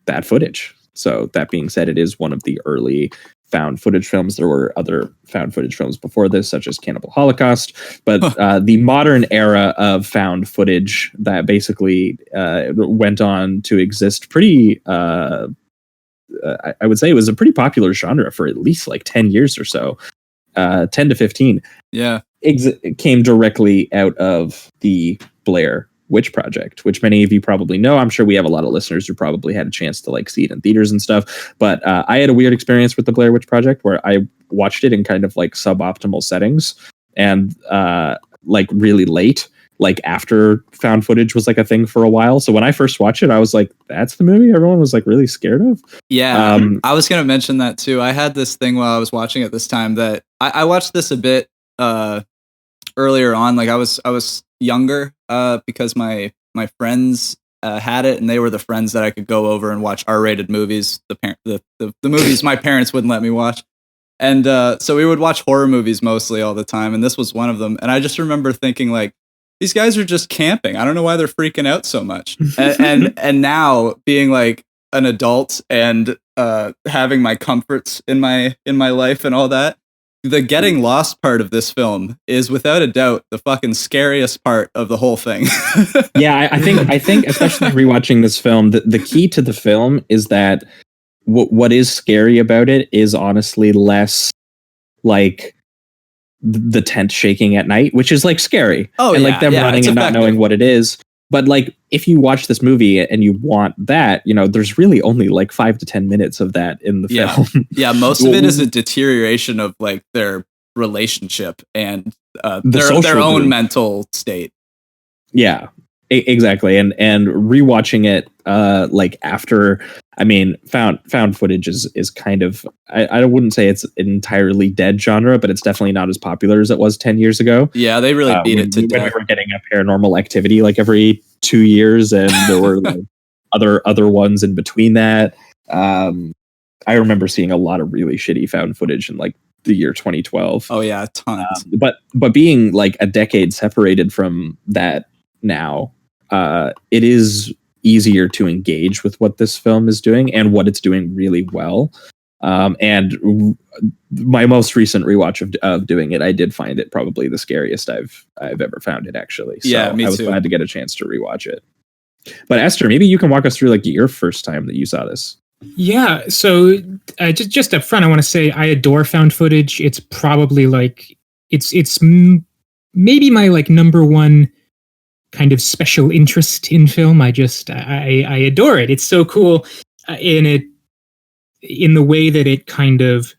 that footage. So that being said, it is one of the early found footage films. There were other found footage films before this, such as Cannibal Holocaust, but the modern era of found footage that basically went on to exist pretty, I would say it was a pretty popular genre for at least like 10 years or so, 10 to 15. Yeah. Came directly out of the Blair Witch Project, which many of you probably know. I'm sure we have a lot of listeners who probably had a chance to like see it in theaters and stuff. But I had a weird experience with the Blair Witch Project where I watched it in kind of like suboptimal settings and like really late, like after found footage was like a thing for a while. So when I first watched it, I was like, that's the movie everyone was like really scared of. Yeah, I was going to mention that too. I had this thing while I was watching it this time that I watched this a bit earlier on. Like I was younger because my friends had it, and they were the friends that I could go over and watch R-rated movies. The movies my parents wouldn't let me watch. And so we would watch horror movies mostly all the time, and this was one of them. And I just remember thinking like, these guys are just camping. I don't know why they're freaking out so much. And now being like an adult and having my comforts in my life and all that, the getting lost part of this film is without a doubt the fucking scariest part of the whole thing. Yeah, I think especially rewatching this film, the key to the film is that what is scary about it is honestly less like the tent shaking at night, which is like scary. Oh, and like them running and not knowing what it is. But like, if you watch this movie and you want that, you know, there's really only like 5 to 10 minutes of that in the film. Yeah, most of it is a deterioration of like their relationship and their own mental state. Yeah, exactly. And rewatching it like after, I mean, found footage is kind of, I wouldn't say it's an entirely dead genre, but it's definitely not as popular as it was 10 years ago. Yeah, they really beat it to death. When we were getting a Paranormal Activity like every 2 years, and there were like other ones in between that. I remember seeing a lot of really shitty found footage in like the year 2012. Oh yeah, tons. But being like a decade separated from that now, it is easier to engage with what this film is doing and what it's doing really well. And my most recent rewatch of doing it, I did find it probably the scariest I've ever found it, actually. So yeah, me too. I was glad to get a chance to rewatch it. But Esther, maybe you can walk us through like your first time that you saw this. Yeah, so just up front, I want to say I adore found footage. It's probably like it's maybe my like number one kind of special interest in film. I adore it. It's so cool in the way that it kind of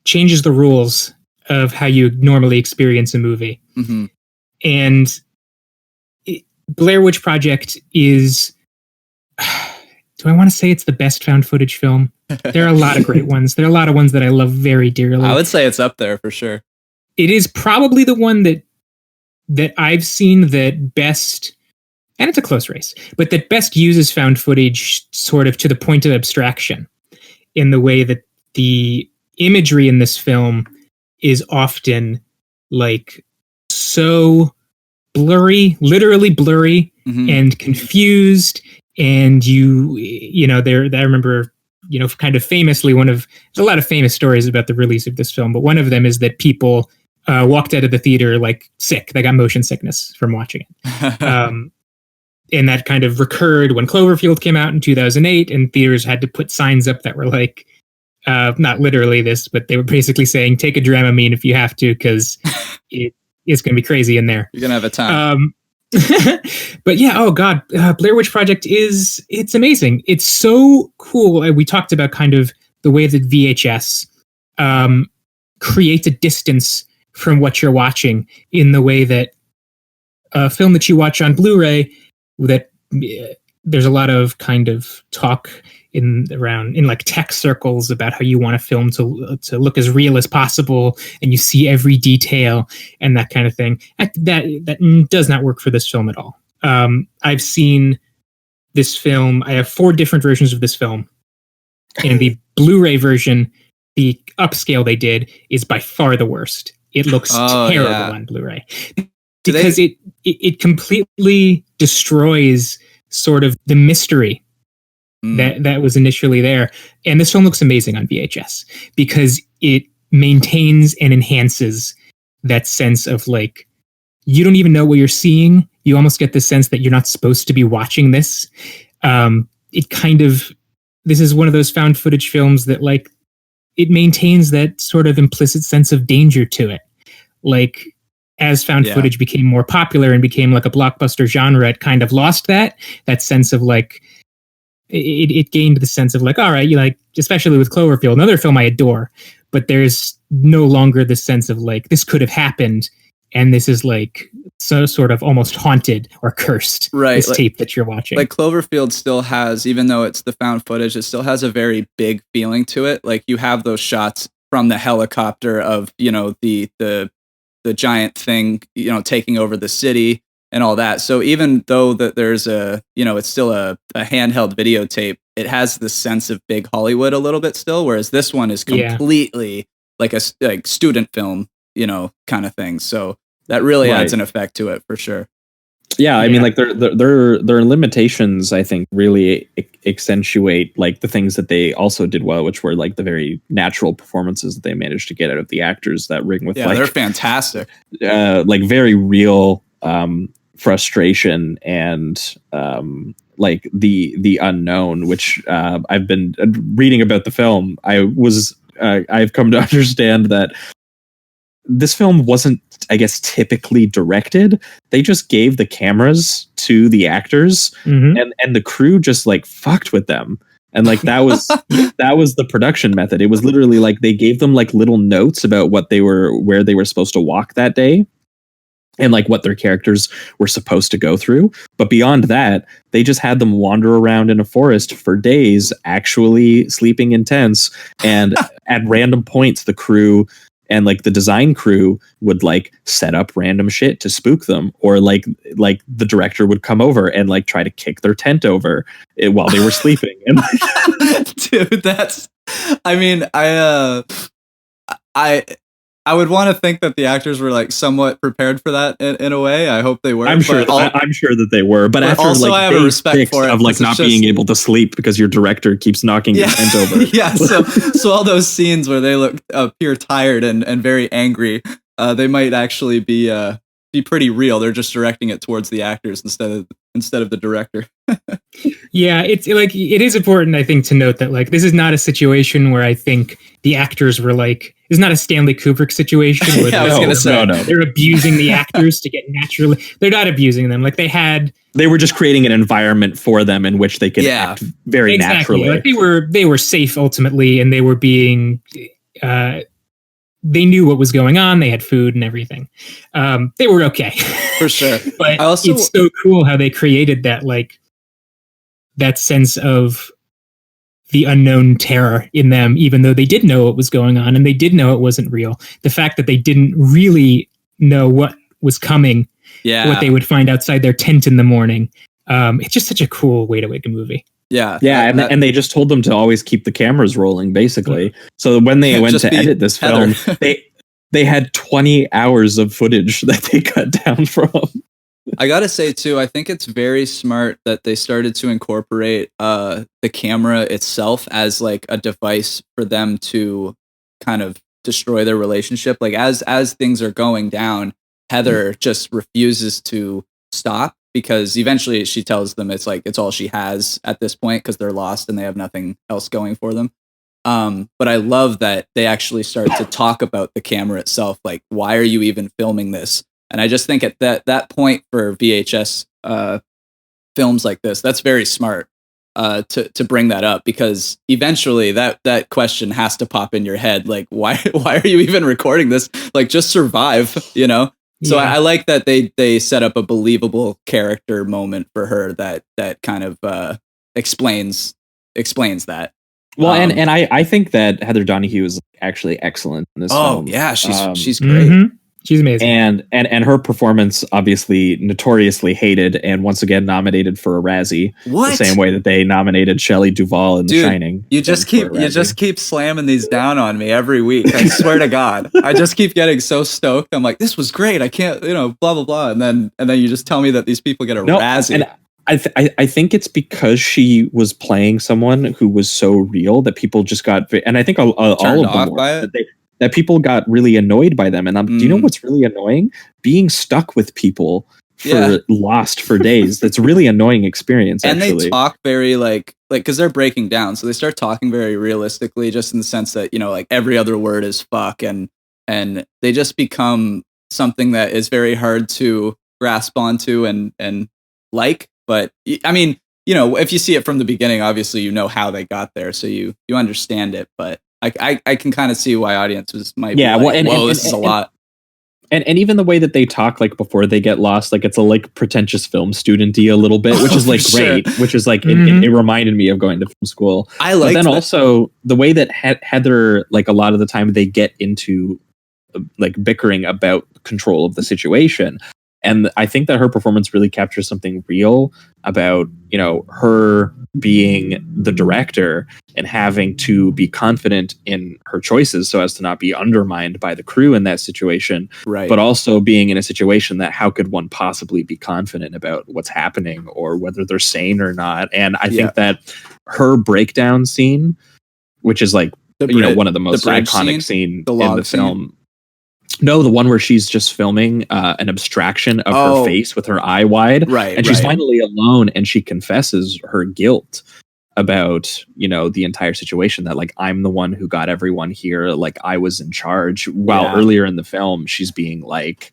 changes the rules of how you normally experience a movie. Mm-hmm. And Blair Witch Project is, do I want to say it's the best found footage film? There are a lot of great ones. There are a lot of ones that I love very dearly. I would say it's up there for sure. It is probably the one that I've seen that best, and it's a close race, but that best uses found footage sort of to the point of abstraction, in the way that the imagery in this film is often like so blurry, literally blurry, mm-hmm. and confused. And you know, I remember, you know, kind of famously, there's a lot of famous stories about the release of this film, but one of them is that people walked out of the theater like sick. They got motion sickness from watching it. And that kind of recurred when Cloverfield came out in 2008, and theaters had to put signs up that were like, not literally this, but they were basically saying, take a Dramamine if you have to, because it's going to be crazy in there. You're going to have a time. But yeah, oh God, Blair Witch Project it's amazing. It's so cool. We talked about kind of the way that VHS creates a distance from what you're watching, in the way that a film that you watch on Blu-ray, that there's a lot of kind of talk in like tech circles about how you want a film to look as real as possible, and you see every detail and that kind of thing. That does not work for this film at all. I've seen this film. I have 4 different versions of this film, and the Blu-ray version, the upscale they did, is by far the worst. It looks terrible on Blu-ray because it completely destroys sort of the mystery that was initially there. And this film looks amazing on VHS because it maintains and enhances that sense of like, you don't even know what you're seeing. You almost get the sense that you're not supposed to be watching this. This is one of those found footage films that like, it maintains that sort of implicit sense of danger to it. Like, as found footage became more popular and became like a blockbuster genre, it kind of lost that sense of like, it gained the sense of like, all right, you like, especially with Cloverfield, another film I adore, but there's no longer the sense of like, this could have happened. And this is like so sort of almost haunted or cursed, right? This tape that you're watching. Like Cloverfield still has, even though it's the found footage, it still has a very big feeling to it. Like you have those shots from the helicopter of, you know, the giant thing, you know, taking over the city and all that. So even though that there's it's still a handheld videotape, it has the sense of big Hollywood a little bit still, whereas this one is completely like a student film, you know, kind of thing. So that really adds an effect to it for sure. Yeah, I mean, like their limitations, I think, really accentuate like the things that they also did well, which were like the very natural performances that they managed to get out of the actors that ring with. Yeah, they're fantastic. Like very real frustration and like the unknown, which I've been reading about the film. I've come to understand that this film wasn't, I guess, typically directed. They just gave the cameras to the actors, and the crew just like fucked with them. And like that was the production method. It was literally like they gave them like little notes about where they were supposed to walk that day, and like what their characters were supposed to go through. But beyond that, they just had them wander around in a forest for days, actually sleeping in tents. And at random points, the crew and like the design crew would like set up random shit to spook them, or like the director would come over and like try to kick their tent over while they were sleeping. And dude, I would want to think that the actors were like somewhat prepared for that in a way. I hope they were. I'm sure that they were. But after also, like I have a respect for it of like not being able to sleep because your director keeps knocking your tent over. Yeah. So all those scenes where they appear tired and very angry, they might actually be pretty real. They're just directing it towards the actors instead of the director. Yeah, it's like it is important, I think, to note that like this is not a situation where I think the actors were like, it's not a Stanley Kubrick situation where they're abusing the actors to get naturally. They're not abusing them. Like they were just creating an environment for them in which they could act very naturally. Like they were safe ultimately, and they were being they knew what was going on. They had food and everything. They were okay. For sure. But it's so cool how they created that, like, that sense of the unknown terror in them, even though they did know what was going on and they did know it wasn't real. The fact that they didn't really know what was coming, what they would find outside their tent in the morning. It's just such a cool way to make a movie. Yeah. And they just told them to always keep the cameras rolling, basically. So when they went to edit this film, they had 20 hours of footage that they cut down from. I gotta say too, I think it's very smart that they started to incorporate the camera itself as like a device for them to kind of destroy their relationship. Like as things are going down, Heather just refuses to stop, because eventually she tells them it's all she has at this point, because they're lost and they have nothing else going for them. But I love that they actually start to talk about the camera itself. Like, why are you even filming this? And I just think at that point for VHS films like this, that's very smart to bring that up, because eventually that question has to pop in your head. Like, why are you even recording this? Like, just survive, you know? So I like that they set up a believable character moment for her that kind of explains that. Well, and I think that Heather Donahue is actually excellent in this film. Oh yeah, she's great. Mm-hmm. She's amazing. And her performance, obviously notoriously hated and once again nominated for a Razzie. What? The same way that they nominated Shelley Duvall in The Shining. You just keep slamming these down on me every week. I swear to God. I just keep getting so stoked. I'm like, this was great. I can't, blah blah blah. And then you just tell me that these people get a Razzie. And I think it's because she was playing someone who was so real that people just got, and I think all of them were, that people got really annoyed by them. And do you know what's really annoying? Being stuck with people for lost for days. That's a really annoying experience. And actually. They talk very like because they're breaking down, so they start talking very realistically, just in the sense that like every other word is fuck, and they just become something that is very hard to grasp onto and like. But I mean, if you see it from the beginning, obviously how they got there, so you understand it. But I can kind of see why audiences might be like, this is a lot. And even the way that they talk, like before they get lost, like it's a like pretentious film student-y a little bit, which is like great, which is like it reminded me of going to film school. I like. But then also the way that Heather, like a lot of the time they get into like bickering about control of the situation. And I think that her performance really captures something real about, her being the director and having to be confident in her choices so as to not be undermined by the crew in that situation. Right. But also being in a situation that how could one possibly be confident about what's happening or whether they're sane or not. And I think that her breakdown scene, which is like, one of the most iconic scenes in the film. No, the one where she's just filming an abstraction of her face with her eye wide. Right. And she's finally alone and she confesses her guilt about, the entire situation, that like, I'm the one who got everyone here. Like I was in charge. While earlier in the film, she's being like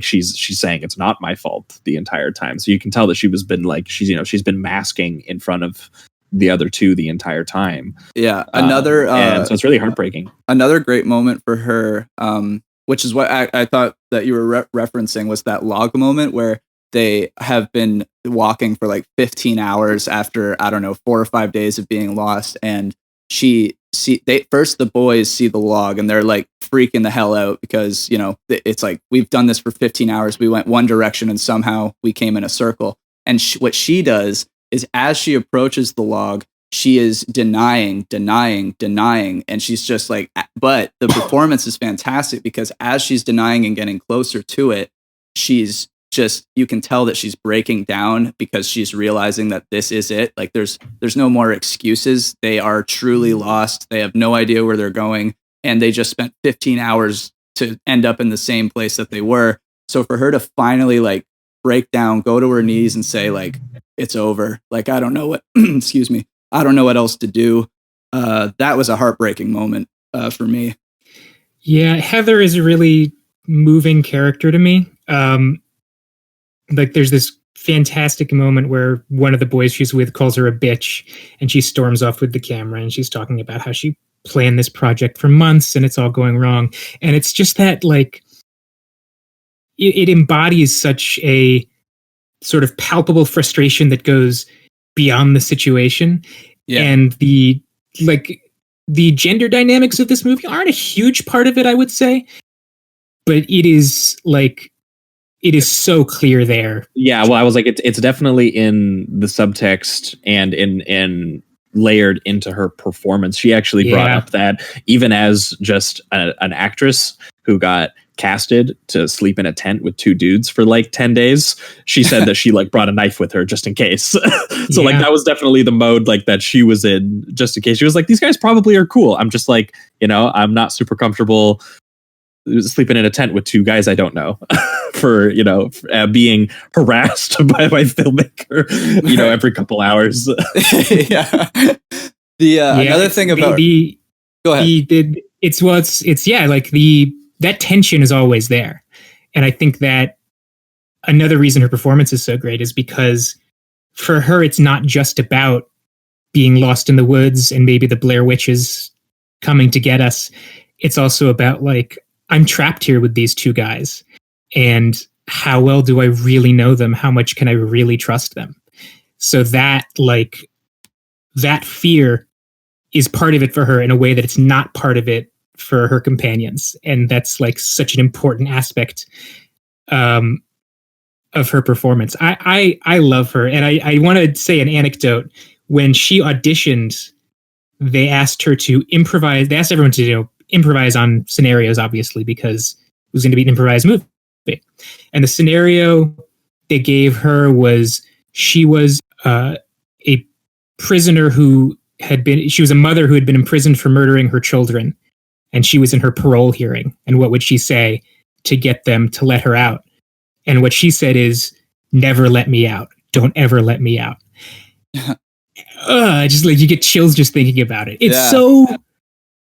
she's saying it's not my fault the entire time. So you can tell that she's been masking in front of the other two the entire time. Yeah. And so it's really heartbreaking. Another great moment for her, which is what I thought that you were referencing, was that log moment where they have been walking for like 15 hours after, 4 or 5 days of being lost. And the boys see the log and they're like freaking the hell out because, it's like, we've done this for 15 hours. We went one direction and somehow we came in a circle. And what she does is, as she approaches the log, she is denying, and she's just like, but the performance is fantastic because as she's denying and getting closer to it, she's just, you can tell that she's breaking down because she's realizing that this is it. Like there's no more excuses. They are truly lost. They have no idea where they're going, and they just spent 15 hours to end up in the same place that they were. So for her to finally like break down, go to her knees and say like, it's over. Like, I don't know what, excuse me. I don't know what else to do. That was a heartbreaking moment for me. Yeah, Heather is a really moving character to me. Like there's this fantastic moment where one of the boys she's with calls her a bitch and she storms off with the camera and she's talking about how she planned this project for months and it's all going wrong. And it's just that like, it embodies such a sort of palpable frustration that goes beyond the situation. Yeah. And the gender dynamics of this movie aren't a huge part of it, I would say, but it is so clear there. Yeah. Well, I was like, it's definitely in the subtext and in layered into her performance. She actually brought up that even as just an actress who got casted to sleep in a tent with two dudes for like 10 days, she said that she like brought a knife with her just in case. So like that was definitely the mode like that she was in, just in case. She was like, these guys probably are cool. I'm just like, I'm not super comfortable sleeping in a tent with two guys I don't know for being harassed by my filmmaker every couple hours. Yeah. Another thing about go ahead. That tension is always there. And I think that another reason her performance is so great is because for her, it's not just about being lost in the woods and maybe the Blair witches coming to get us. It's also about like, I'm trapped here with these two guys. And how well do I really know them? How much can I really trust them? So that fear is part of it for her in a way that it's not part of it for her companions. And that's like such an important aspect of her performance. I love her. And I want to say an anecdote. When she auditioned, they asked her to improvise. They asked everyone to improvise on scenarios, obviously, because it was going to be an improvised movie. And the scenario they gave her was she was a prisoner she was a mother who had been imprisoned for murdering her children. And she was in her parole hearing. And what would she say to get them to let her out? And what she said is, never let me out. Don't ever let me out. Just like you get chills just thinking about it. It's so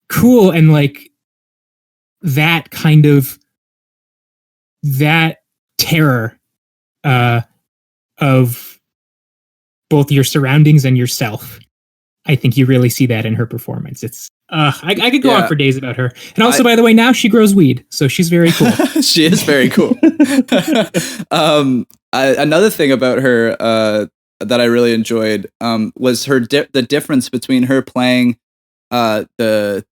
cool. And like that kind of, that terror of both your surroundings and yourself. I think you really see that in her performance. It's I could go on for days about her. And also, by the way, now she grows weed, so she's very cool. She is very cool. Another thing about her that I really enjoyed was the difference between her playing the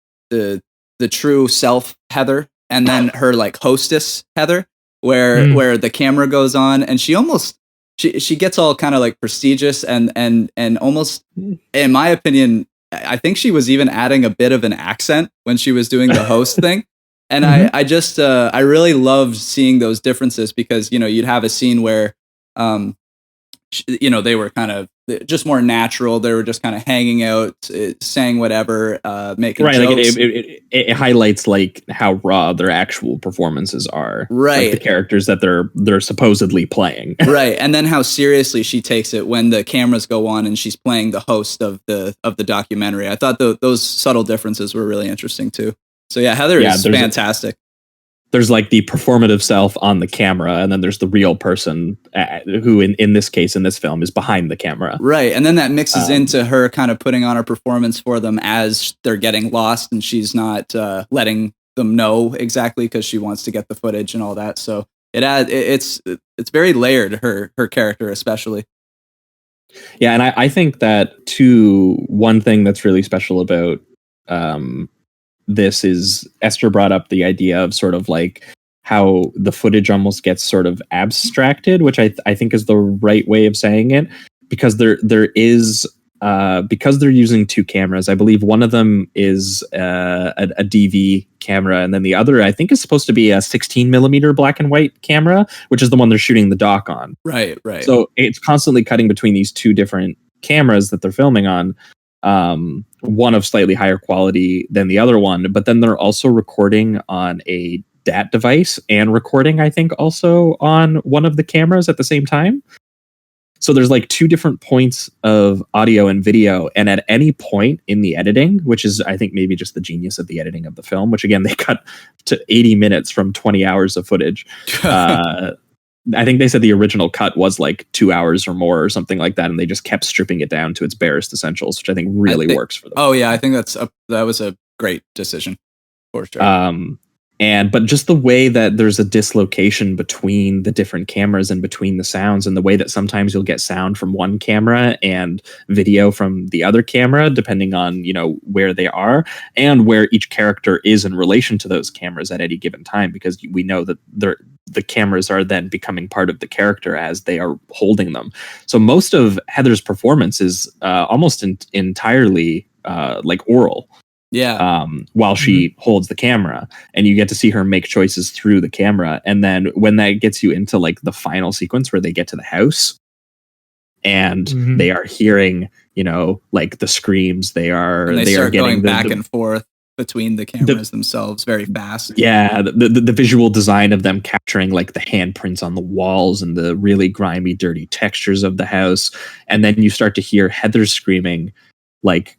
true self Heather and then her like hostess Heather, where the camera goes on and she almost she gets all kind of like prestigious and almost, in my opinion, I think she was even adding a bit of an accent when she was doing the host thing. And I really loved seeing those differences because, you'd have a scene where, they were kind of just more natural. They were just kind of hanging out, saying whatever, making jokes. Like it highlights like how raw their actual performances are. Right. Like the characters that they're supposedly playing. Right. And then how seriously she takes it when the cameras go on and she's playing the host of the documentary. I thought those subtle differences were really interesting too. So yeah, Heather is fantastic. There's like the performative self on the camera, and then there's the real person who, in this case, in this film, is behind the camera. Right, and then that mixes into her kind of putting on a performance for them as they're getting lost, and she's not letting them know exactly because she wants to get the footage and all that. So it's very layered. Her character, especially. Yeah, and I think that too. One thing that's really special about this is Esther brought up the idea of sort of like how the footage almost gets sort of abstracted, which I think is the right way of saying it, because there is because they're using two cameras. I believe one of them is a DV camera, and then the other I think is supposed to be a 16 millimeter black and white camera, which is the one they're shooting the doc on. Right. So it's constantly cutting between these two different cameras that they're filming on. One of slightly higher quality than the other one, but then they're also recording on a DAT device and recording, I think, also on one of the cameras at the same time. So there's like two different points of audio and video, and at any point in the editing, which is, I think, maybe just the genius of the editing of the film, which again, they cut to 80 minutes from 20 hours of footage. I think they said the original cut was like 2 hours or more or something like that, and they just kept stripping it down to its barest essentials, which I think really works for them. Oh yeah, I think that was a great decision for sure. But just the way that there's a dislocation between the different cameras and between the sounds, and the way that sometimes you'll get sound from one camera and video from the other camera, depending on where they are and where each character is in relation to those cameras at any given time, because we know that the cameras are then becoming part of the character as they are holding them. So most of Heather's performance is almost entirely like oral. Yeah. While she holds the camera, and you get to see her make choices through the camera. And then when that gets you into like the final sequence where they get to the house and they are hearing, like the screams, they are getting going back and forth between the cameras themselves very fast. Yeah, the visual design of them capturing like the handprints on the walls and the really grimy, dirty textures of the house. And then you start to hear Heather screaming, like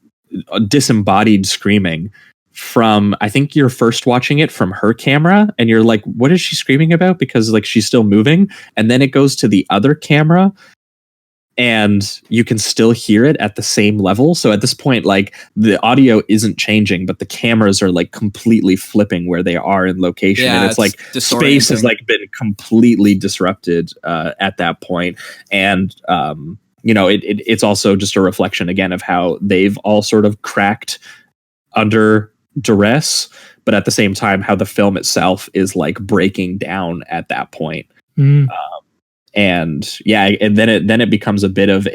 disembodied screaming from, I think you're first watching it from her camera, and you're like, what is she screaming about? Because like she's still moving. And then it goes to the other camera, and you can still hear it at the same level. So at this point, like the audio isn't changing, but the cameras are like completely flipping where they are in location. And it's like space has like been completely disrupted at that point. And, it's also just a reflection again of how they've all sort of cracked under duress, but at the same time, how the film itself is like breaking down at that point. And then it becomes a bit of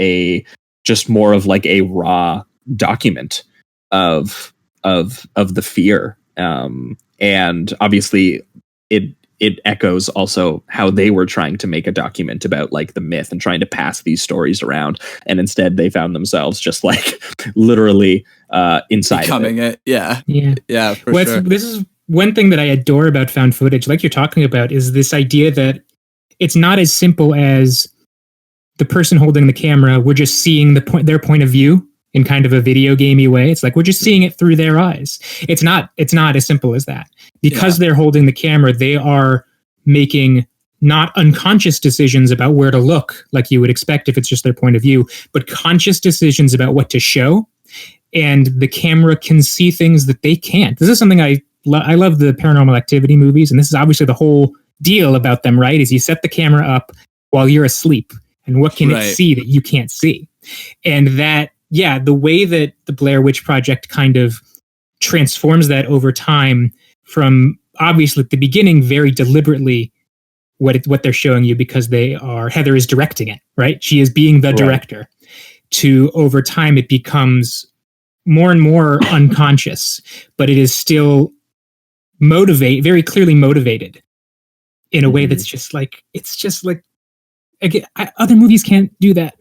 just more of like a raw document of the fear. And obviously it echoes also how they were trying to make a document about like the myth and trying to pass these stories around. And instead they found themselves just like literally inside becoming of it. Yeah. For sure. This is one thing that I adore about found footage, like you're talking about, is this idea that it's not as simple as the person holding the camera. We're just seeing their point of view in kind of a video gamey way. It's like we're just seeing it through their eyes. It's not as simple as that. Because they're holding the camera, they are making not unconscious decisions about where to look, like you would expect if it's just their point of view, but conscious decisions about what to show. And the camera can see things that they can't. This is something I love the Paranormal Activity movies, and this is obviously the whole deal about them, right? Is you set the camera up while you're asleep, and what can it see that you can't see? And that, the way that the Blair Witch Project kind of transforms that over time, from obviously at the beginning very deliberately what they're showing you because Heather is directing it, right? She is being the director. To over time it becomes more and more unconscious, but it is still very clearly motivated in a way that's just like, again, other movies can't do that.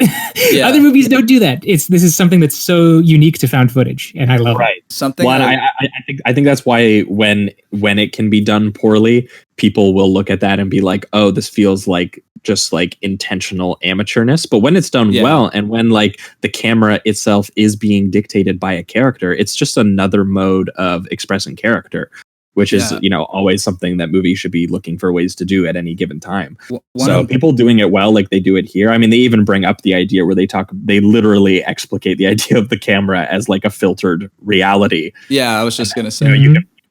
Other movies don't do that. This is something that's so unique to found footage, and I love it. Something. Well, I think that's why when it can be done poorly, people will look at that and be like, "Oh, this feels like just like intentional amateurness." But when it's done well, and when like the camera itself is being dictated by a character, it's just another mode of expressing character, which is, always something that movies should be looking for ways to do at any given time. So people doing it well, like they do it here. I mean, they even bring up the idea where they literally explicate the idea of the camera as like a filtered reality. Yeah, I was just going to say.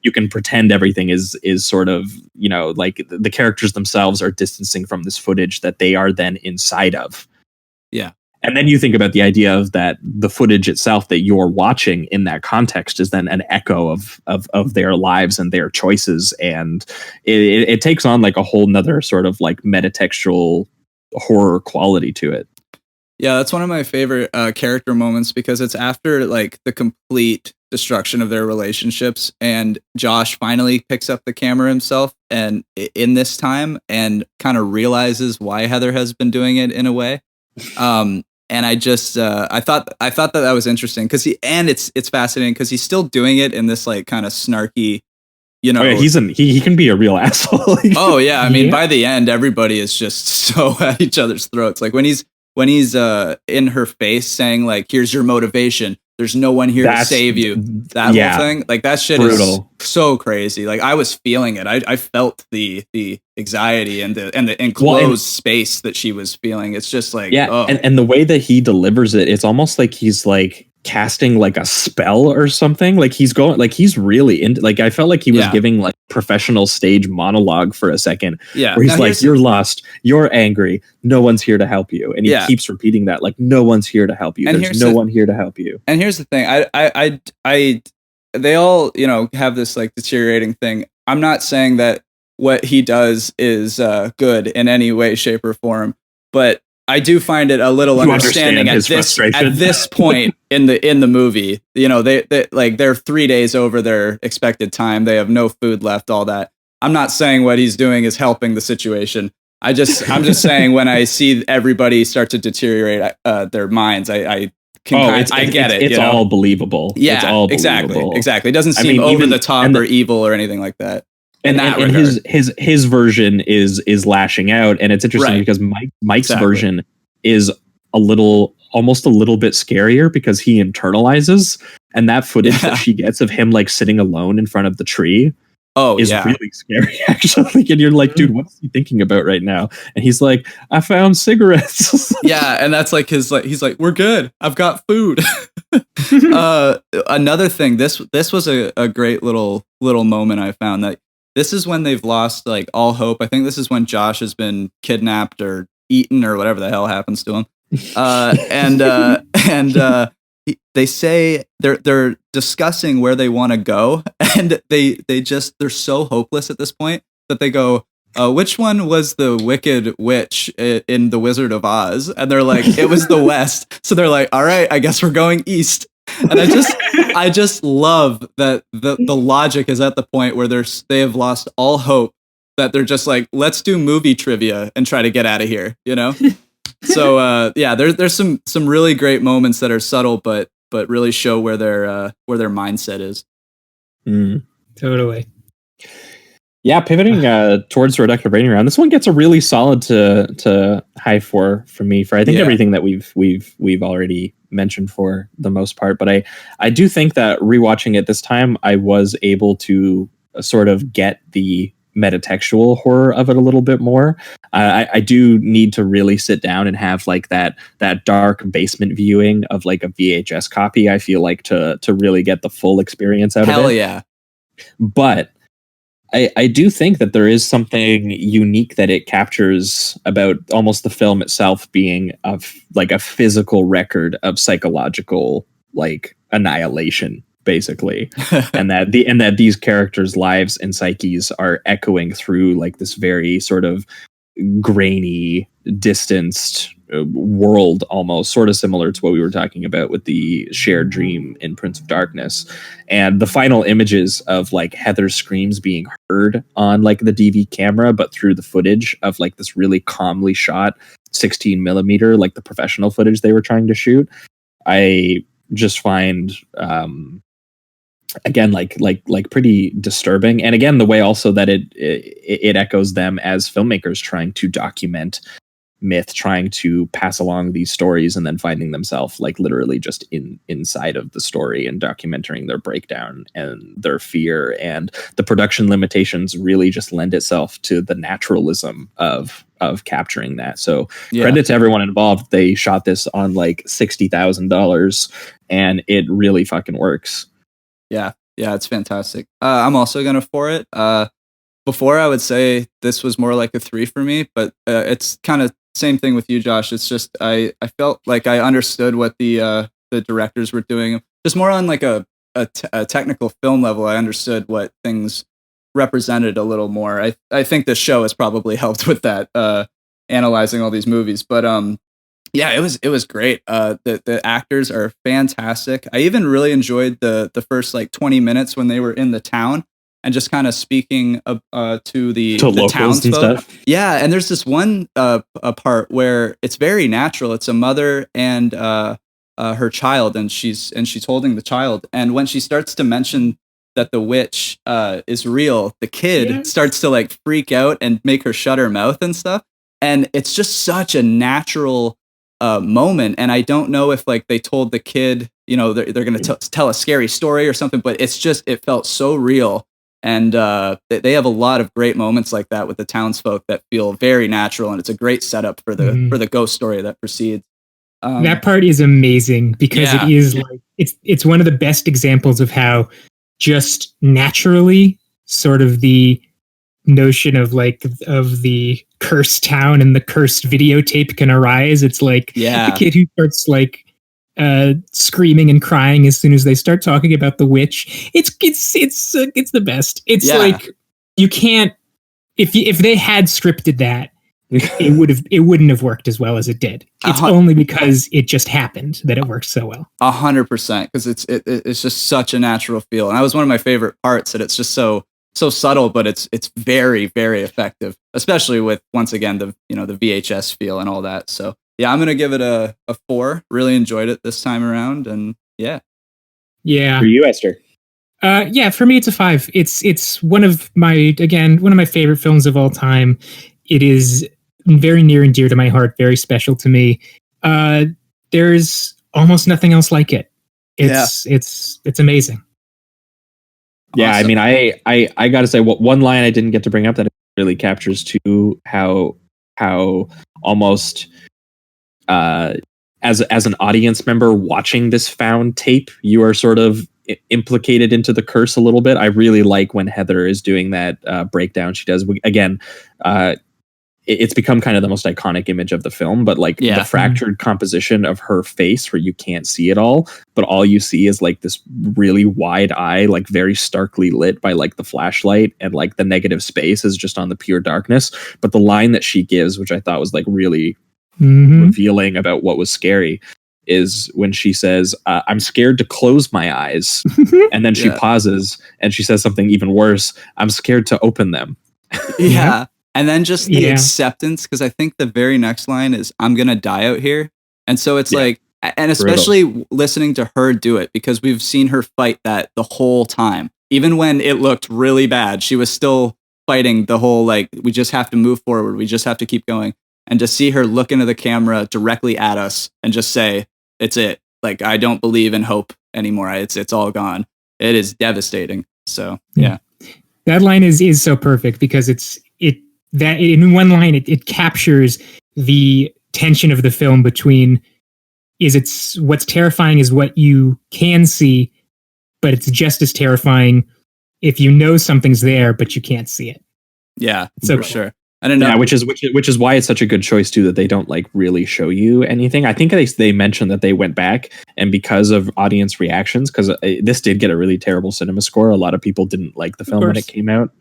You can pretend everything is sort of, like the characters themselves are distancing from this footage that they are then inside of. Yeah. And then you think about the idea of that the footage itself that you're watching in that context is then an echo of their lives and their choices. And it takes on like a whole nother sort of like metatextual horror quality to it. Yeah, that's one of my favorite character moments because it's after like the complete destruction of their relationships, and Josh finally picks up the camera himself and in this time and kind of realizes why Heather has been doing it in a way. And I just I thought that was interesting because it's fascinating because he's still doing it in this like kind of snarky, he can be a real asshole. Oh yeah, I mean by the end everybody is just so at each other's throats. Like when he's in her face saying like, "Here's your motivation. There's no one here to save you." That whole thing, like that shit brutal. Is so crazy. Like I was feeling it. I felt the anxiety and the enclosed space that she was feeling. It's just like and the way that he delivers it, it's almost like he's like casting like a spell or something. Like he's really into, like I felt like he was giving like professional stage monologue for a second. Yeah, where he's like, "You're lost, you're angry, no one's here to help you," and he keeps repeating that like, "No one's here to help you. And there's no one here to help you." And here's the thing, I they all have this like deteriorating thing. I'm not saying that what he does is good in any way, shape, or form, but I do find it a little understanding at this point in the movie. They like they're 3 days over their expected time. They have no food left. All that. I'm not saying what he's doing is helping the situation. I'm just saying when I see everybody start to deteriorate their minds, I get it. It's all believable. Yeah, it's all exactly. It doesn't seem over the top or evil or anying like that. And his version is lashing out, and it's interesting because Mike's version is almost a little bit scarier because he internalizes, and that footage that she gets of him like sitting alone in front of the tree. is really scary, actually. And you're like, dude, what's he thinking about right now? And he's like, I found cigarettes. Yeah, and that's like he's like, we're good. I've got food. Another thing, this was a great little moment I found, that this is when they've lost like all hope. I think this is when Josh has been kidnapped or eaten or whatever the hell happens to him. They say they're discussing where they want to go, and they're so hopeless at this point that they go, which one was the Wicked Witch in The Wizard of Oz? And they're like, it was the West. So they're like, all right, I guess we're going east. And I just love that the logic is at the point where they have lost all hope, that they're just like, let's do movie trivia and try to get out of here, you know? So there's some really great moments that are subtle, but really show where their mindset is. Totally. Yeah, pivoting towards the reductive brain round. This one gets a really solid to high 4 from me for I think everything that we've already mentioned for the most part. But I do think that rewatching it this time, I was able to sort of get the metatextual horror of it a little bit more. I do need to really sit down and have like that dark basement viewing of like a VHS copy. I feel like to really get the full experience out of it. Hell yeah. But I do think that there is something unique that it captures about almost the film itself being of like a physical record of psychological like annihilation, basically. and that these characters' lives and psyches are echoing through like this very sort of grainy, distanced world, almost sort of similar to what we were talking about with the shared dream in Prince of Darkness. And the final images of like Heather's screams being heard on like the DV camera, but through the footage of like this really calmly shot 16 millimeter, like the professional footage they were trying to shoot, I just find again like pretty disturbing. And again, the way also that it echoes them as filmmakers trying to document myth, trying to pass along these stories, and then finding themselves like literally just inside of the story and documenting their breakdown and their fear. And the production limitations really just lend itself to the naturalism of capturing that. So credit to everyone involved. They shot this on like $60,000 and it really fucking works. Yeah, it's fantastic. I'm also gonna 4 it. Before I would say this was more like a 3 for me, but it's kind of same thing with you, Josh. It's just I felt like I understood what the directors were doing, just more on like a technical film level. I understood what things represented a little more. I think this show has probably helped with that, analyzing all these movies. But it was great. The actors are fantastic. I even really enjoyed the first like 20 minutes when they were in the town and just kind of speaking to the townsfolk. Yeah, and there's this one a part where it's very natural. It's a mother and her child, and she's holding the child. And when she starts to mention that the witch is real, the kid starts to like freak out and make her shut her mouth and stuff. And it's just such a natural moment. And I don't know if like they told the kid, you know, they're going to tell a scary story or something, but it felt so real. And they have a lot of great moments like that with the townsfolk that feel very natural, and it's a great setup for the ghost story that precedes. That part is amazing because it is like it's one of the best examples of how just naturally sort of the notion of the cursed town and the cursed videotape can arise. It's like the kid who starts like screaming and crying as soon as they start talking about the witch. It's the best. It's like you can't if they had scripted that, it wouldn't have worked as well as it did. It's only because it just happened that it worked so well. 100%, because it's just such a natural feel, and that was one of my favorite parts. That it's just so subtle, but it's very, very effective, especially with once again the VHS feel and all that. So. Yeah, I'm going to give it a 4. Really enjoyed it this time around. And yeah. For you, Esther? For me, it's a 5. It's one of my favorite films of all time. It is very near and dear to my heart, very special to me. There's almost nothing else like it. It's amazing. Yeah, awesome. I mean, I got to say, one line I didn't get to bring up that really captures too how almost as an audience member watching this found tape, you are sort of implicated into the curse a little bit. I really like when Heather is doing that breakdown. She does again. It's become kind of the most iconic image of the film, but like the fractured composition of her face where you can't see it all, but all you see is like this really wide eye, like very starkly lit by like the flashlight, and like the negative space is just on the pure darkness. But the line that she gives, which I thought was like really revealing about what was scary, is when she says, I'm scared to close my eyes. And then she pauses and she says something even worse. I'm scared to open them. Yeah. And then just the acceptance, because I think the very next line is, I'm going to die out here. And so it's like, and especially listening to her do it, because we've seen her fight that the whole time. Even when it looked really bad, she was still fighting the whole, like, we just have to move forward. We just have to keep going. And to see her look into the camera directly at us and just say, it's it. Like, I don't believe in hope anymore. It's all gone. It is devastating. So, yeah. That line is so perfect, because that in one line it captures the tension of the film between what's terrifying is what you can see, but it's just as terrifying if you know something's there but you can't see it. Yeah, so for sure. I don't know. Yeah, which is why it's such a good choice too, that they don't like really show you anything. I think they mentioned that they went back, and because of audience reactions, because this did get a really terrible cinema score. A lot of people didn't like the film when it came out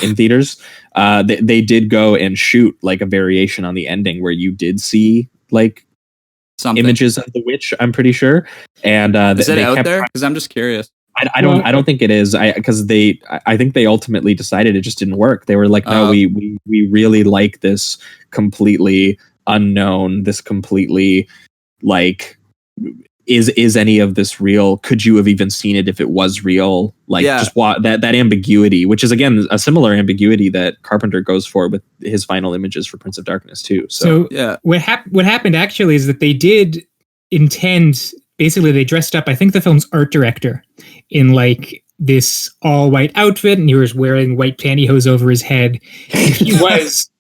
in theaters. They did go and shoot like a variation on the ending where you did see like something. Images of the witch. I'm pretty sure. And is it out there? Because I'm just curious. I don't think it is. I think they ultimately decided it just didn't work. They were like, no, we really like this completely unknown, this completely like, is any of this real? Could you have even seen it if it was real? Like just that ambiguity, which is again a similar ambiguity that Carpenter goes for with his final images for Prince of Darkness too. So what happened actually is that they did intend. Basically, they dressed up, I think, the film's art director in like this all white outfit, and he was wearing white pantyhose over his head. And he was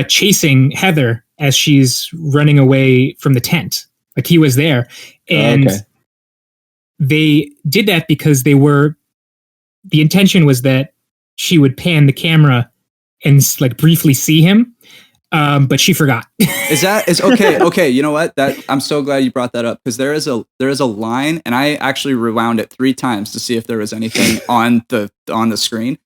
chasing Heather as she's running away from the tent. Like he was there. And they did that because the intention was that she would pan the camera and like briefly see him. But she forgot. Is okay? Okay, you know what? I'm so glad you brought that up, because there is a line, and I actually rewound it 3 times to see if there was anything on the screen.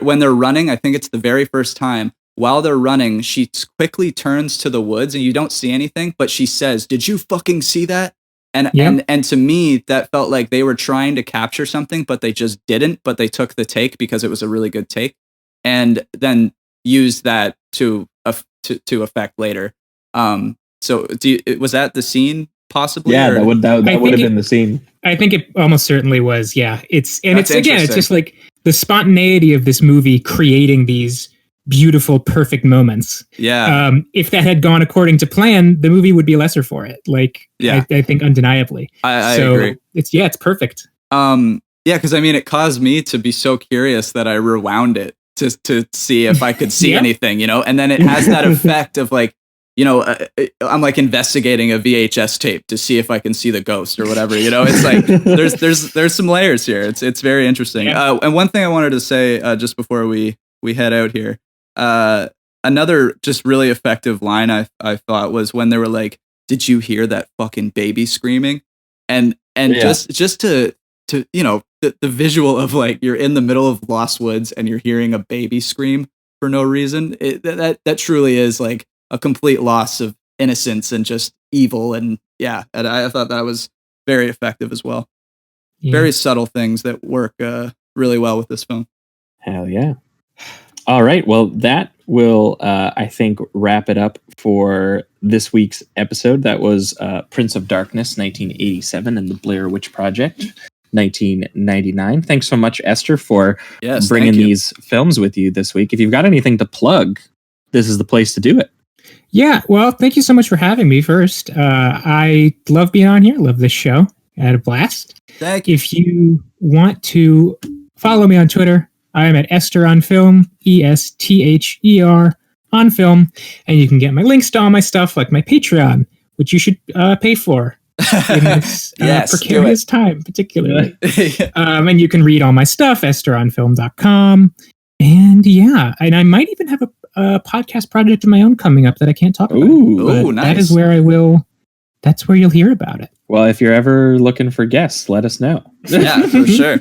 When they're running, I think it's the very first time. While they're running, she quickly turns to the woods, and you don't see anything, but she says, "Did you fucking see that?" And to me, that felt like they were trying to capture something, but they just didn't. But they took the take because it was a really good take, and then used that to effect later. So was that the scene possibly? Yeah, that would have been the scene. I think it almost certainly was. Yeah, it's just like the spontaneity of this movie creating these beautiful, perfect moments. Yeah. If that had gone according to plan, the movie would be lesser for it. Like, I think undeniably. I agree. It's perfect. Yeah, because I mean, it caused me to be so curious that I rewound it to see if I could see anything, and then it has that effect of like, I'm like investigating a VHS tape to see if I can see the ghost or whatever, it's like, there's some layers here. It's very interesting. Yeah. And one thing I wanted to say, just before we head out here, another just really effective line I thought was when they were like, did you hear that fucking baby screaming? And just to the visual of like, you're in the middle of Lost Woods and you're hearing a baby scream for no reason. That truly is like a complete loss of innocence and just evil. And I thought that was very effective as well. Yeah. Very subtle things that work really well with this film. Hell yeah. All right. Well, that will, I think, wrap it up for this week's episode. That was Prince of Darkness, 1987, and the Blair Witch Project, 1999. Thanks so much, Esther, for bringing these films with you this week. If you've got anything to plug, this is the place to do it. Yeah. Well, thank you so much for having me first. I love being on here. Love this show. I had a blast. Thank you. If you want to follow me on Twitter. I am at Esther on Film, ESTHER on Film, and you can get my links to all my stuff, like my Patreon, which you should pay for in this precarious time, particularly. And you can read all my stuff, EstherOnFilm.com. And and I might even have a podcast project of my own coming up that I can't talk about. Ooh, nice. That is where that's where you'll hear about it. Well, if you're ever looking for guests, let us know. Yeah, for sure.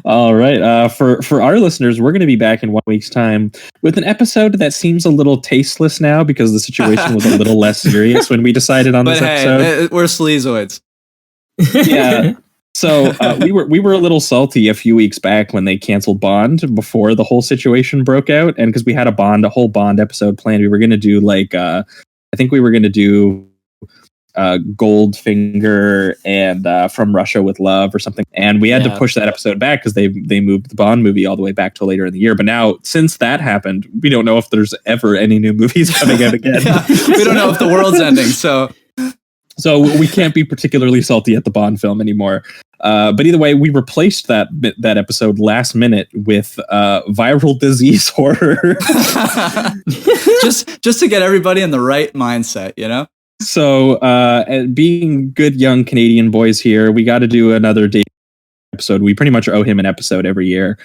All right. For our listeners, we're going to be back in 1 week's time with an episode that seems a little tasteless now because the situation was a little less serious when we decided on this episode. We're Sleazoids. Yeah. So we were a little salty a few weeks back when they canceled Bond before the whole situation broke out, and because we had a whole Bond episode planned, we were going to do I think we were going to do Goldfinger and From Russia with Love or something, and we had to push that episode back because they moved the Bond movie all the way back to later in the year. But now, since that happened, we don't know if there's ever any new movies coming out again. We don't know if the world's ending, so we can't be particularly salty at the Bond film anymore. But either way, we replaced that episode last minute with viral disease horror, just to get everybody in the right mindset, you know. So, being good young Canadian boys here, we got to do another Dave episode. We pretty much owe him an episode every year.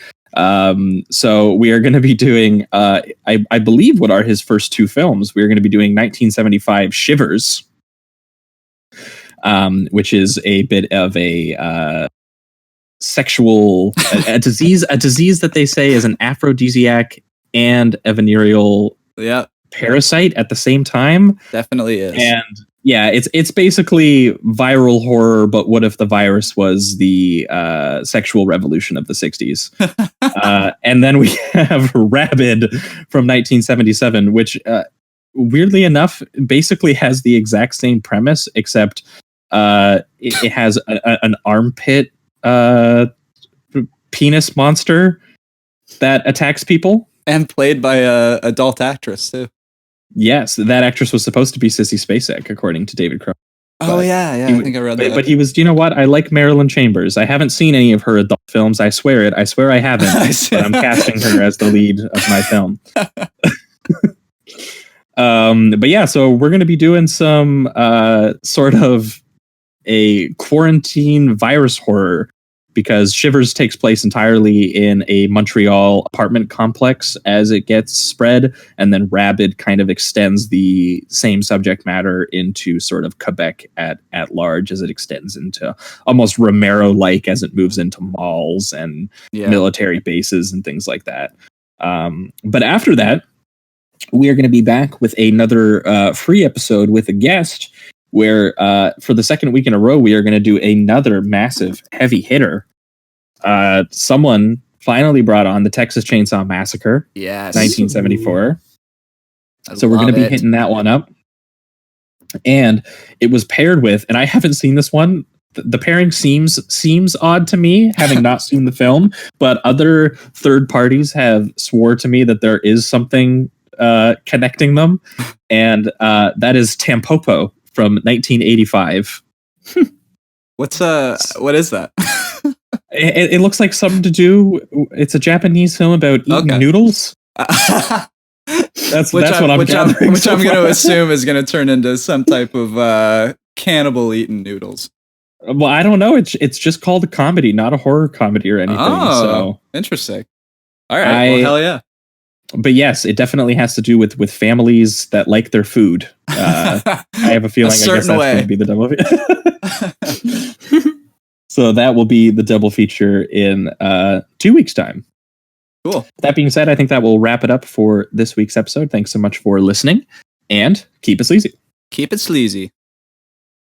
So we are going to be doing, I believe, what are his first two films. We are going to be doing 1975 Shivers, which is a bit of a sexual a disease that they say is an aphrodisiac and a venereal parasite at the same time. Definitely is. And yeah, it's basically viral horror, but what if the virus was the sexual revolution of the 60s? And then we have Rabid from 1977, which weirdly enough basically has the exact same premise, except it has an armpit penis monster that attacks people. And played by a adult actress, too. Yes, that actress was supposed to be Sissy Spacek, according to David Crow. Oh, yeah, I think I read that. But he was, you know what? I like Marilyn Chambers. I haven't seen any of her adult films. I swear it. I swear I haven't. But I'm casting her as the lead of my film. But yeah, so we're going to be doing some sort of a quarantine virus horror, because Shivers takes place entirely in a Montreal apartment complex as it gets spread, and then Rabid kind of extends the same subject matter into sort of Quebec at large as it extends into almost Romero-like as it moves into malls and military bases and things like that. But after that, we are going to be back with another free episode with a guest, where for the second week in a row, we are going to do another massive heavy hitter. Someone finally brought on the Texas Chainsaw Massacre, 1974. So we're going to be hitting that one up. And it was paired with, and I haven't seen this one, the pairing seems odd to me, having not seen the film, but other third parties have swore to me that there is something connecting them, and that is Tampopo from 1985. What is that? It looks like something to do. It's a Japanese film about eating noodles. That's what I'm gathering. Which I'm going to assume is going to turn into some type of cannibal eating noodles. Well, I don't know. It's just called a comedy, not a horror comedy or anything. Oh, so interesting. All right. Well, hell yeah. But yes, it definitely has to do with families that like their food. I have a feeling I guess that's going to be the double. So that will be the double feature in 2 weeks' time. Cool. That being said, I think that will wrap it up for this week's episode. Thanks so much for listening, and keep it sleazy. Keep it sleazy.